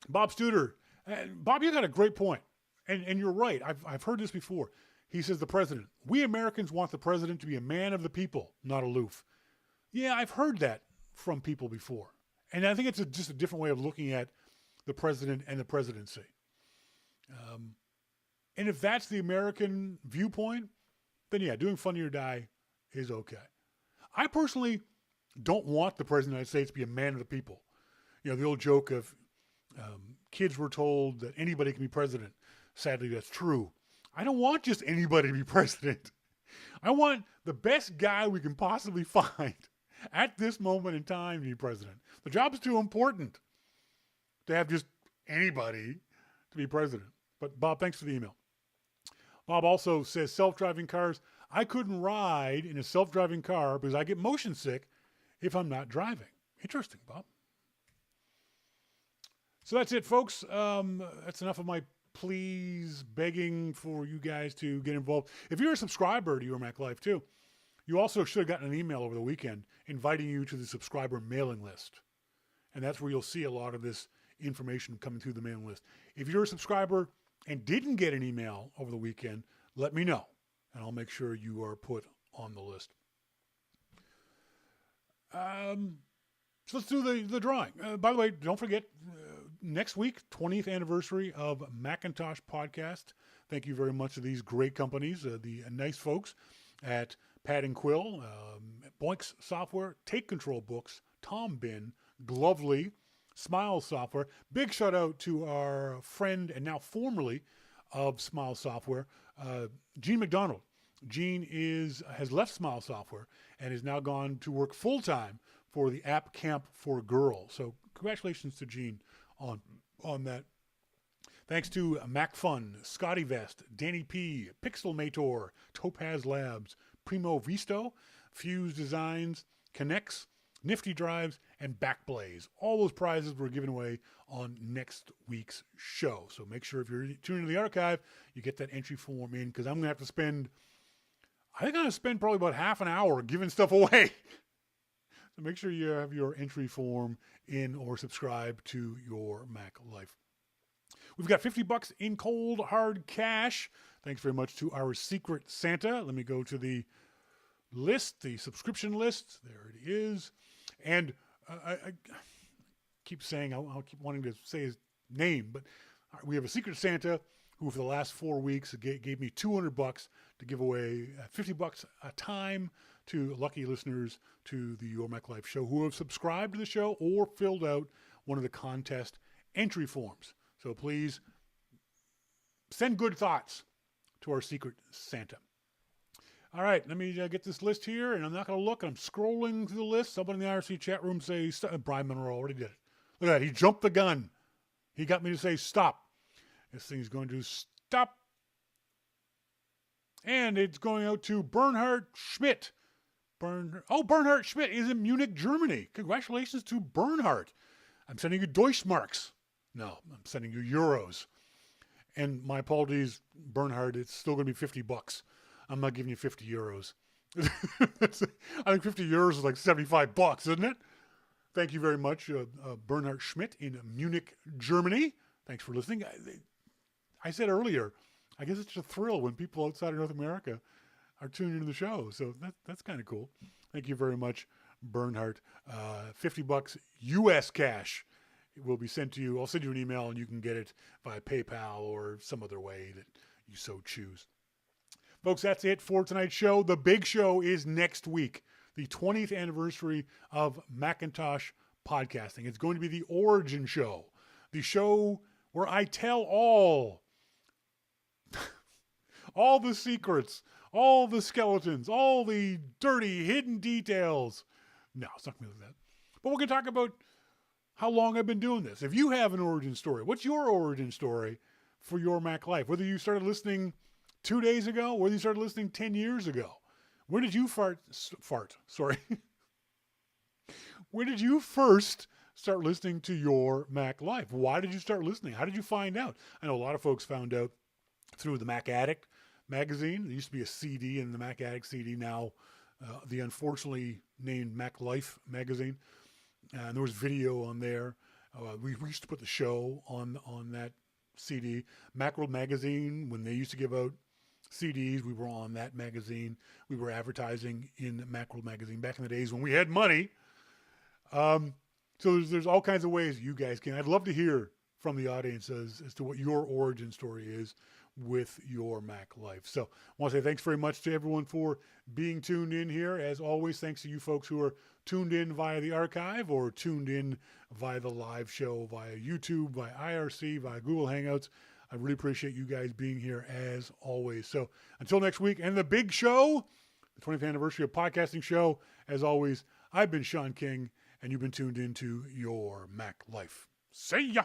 Bob Studer. Bob, you got a great point. And you're right. I've heard this before. He says the president. We Americans want the president to be a man of the people, not aloof. Yeah, I've heard that from people before. And I think it's just a different way of looking at the president and the presidency. And if that's the American viewpoint, then yeah, doing Funny or Die is okay. I personally don't want the President of the United States to be a man of the people. You know, the old joke of kids were told that anybody can be president. Sadly, that's true. I don't want just anybody to be president. I want the best guy we can possibly find at this moment in time to be president. The job is too important to have just anybody to be president. But Bob, thanks for the email. Bob also says self-driving cars. I couldn't ride in a self-driving car because I get motion sick if I'm not driving. Interesting, Bob. So that's it, folks. That's enough of my pleas begging for you guys to get involved. If you're a subscriber to Your Mac Life too, you also should have gotten an email over the weekend inviting you to the subscriber mailing list. And that's where you'll see a lot of this information coming through the mailing list. If you're a subscriber and didn't get an email over the weekend, let me know, and I'll make sure you are put on the list. So let's do the drawing. By the way, don't forget, next week, 20th anniversary of Macintosh Podcast. Thank you very much to these great companies, the nice folks at Pad and Quill, Boinks Software, Take Control Books, Tom Bin, Glovely, Smile Software. Big shout out to our friend and now formerly of Smile Software, Gene McDonald. Gene has left Smile Software and has now gone to work full-time for the App Camp for Girls. So congratulations to Gene on that. Thanks to MacFun, Scotty Vest, Danny P, Pixelmator, Topaz Labs, Primo Visto, Fuse Designs, Connects, Nifty Drives, and Backblaze. All those prizes were given away on next week's show. So make sure if you're tuning to the archive, you get that entry form in, because I'm going to have to spend, probably about half an hour giving stuff away. So make sure you have your entry form in or subscribe to Your Mac Life. We've got $50 in cold hard cash. Thanks very much to our Secret Santa. Let me go to the list, the subscription list. There it is. And I keep saying, I'll keep wanting to say his name, but we have a Secret Santa who for the last 4 weeks gave me $200 to give away, $50 a time to lucky listeners to the Your Mac Life show who have subscribed to the show or filled out one of the contest entry forms. So please send good thoughts to our Secret Santa. All right, let me get this list here, and I'm not going to look. I'm scrolling through the list. Somebody in the IRC chat room say, Brian Monroe already did it. Look at that. He jumped the gun. He got me to say stop. This thing's going to stop. And it's going out to Bernhard Schmidt. Bernhard Schmidt is in Munich, Germany. Congratulations to Bernhard. I'm sending you Deutschmarks. No, I'm sending you euros. And my apologies, Bernhard, it's still going to be $50. I'm not giving you 50 euros. I think 50 euros is like $75, isn't it? Thank you very much, Bernhard Schmidt in Munich, Germany. Thanks for listening. I said earlier, I guess it's a thrill when people outside of North America are tuning into the show. So that's kind of cool. Thank you very much, Bernhard. $50 US cash will be sent to you. I'll send you an email and you can get it via PayPal or some other way that you so choose. Folks, that's it for tonight's show. The big show is next week, the 20th anniversary of Macintosh podcasting. It's going to be the origin show, the show where I tell all the secrets, all the skeletons, all the dirty hidden details. No, it's not going to be like that. But we're going to talk about how long I've been doing this. If you have an origin story, what's your origin story for Your Mac Life? Whether you started listening 2 days ago, whether you started listening 10 years ago. When did you When did you first start listening to Your Mac Life? Why did you start listening? How did you find out? I know a lot of folks found out through the Mac Addict magazine. There used to be a CD in the Mac Addict CD, now the unfortunately named Mac Life magazine. And there was video on there. We used to put the show on that CD. Macworld magazine, when they used to give out CDs, we were on that magazine. We were advertising in Macworld magazine back in the days when we had money. So there's all kinds of ways you guys can. I'd love to hear from the audience as to what your origin story is with your Mac life. So I want to say thanks very much to everyone for being tuned in here. As always, thanks to you folks who are tuned in via the archive or tuned in via the live show, via YouTube, via IRC, via Google Hangouts. I really appreciate you guys being here as always. So until next week and the big show, the 20th anniversary of podcasting show, as always, I've been Sean King and you've been tuned into your Mac life. See ya!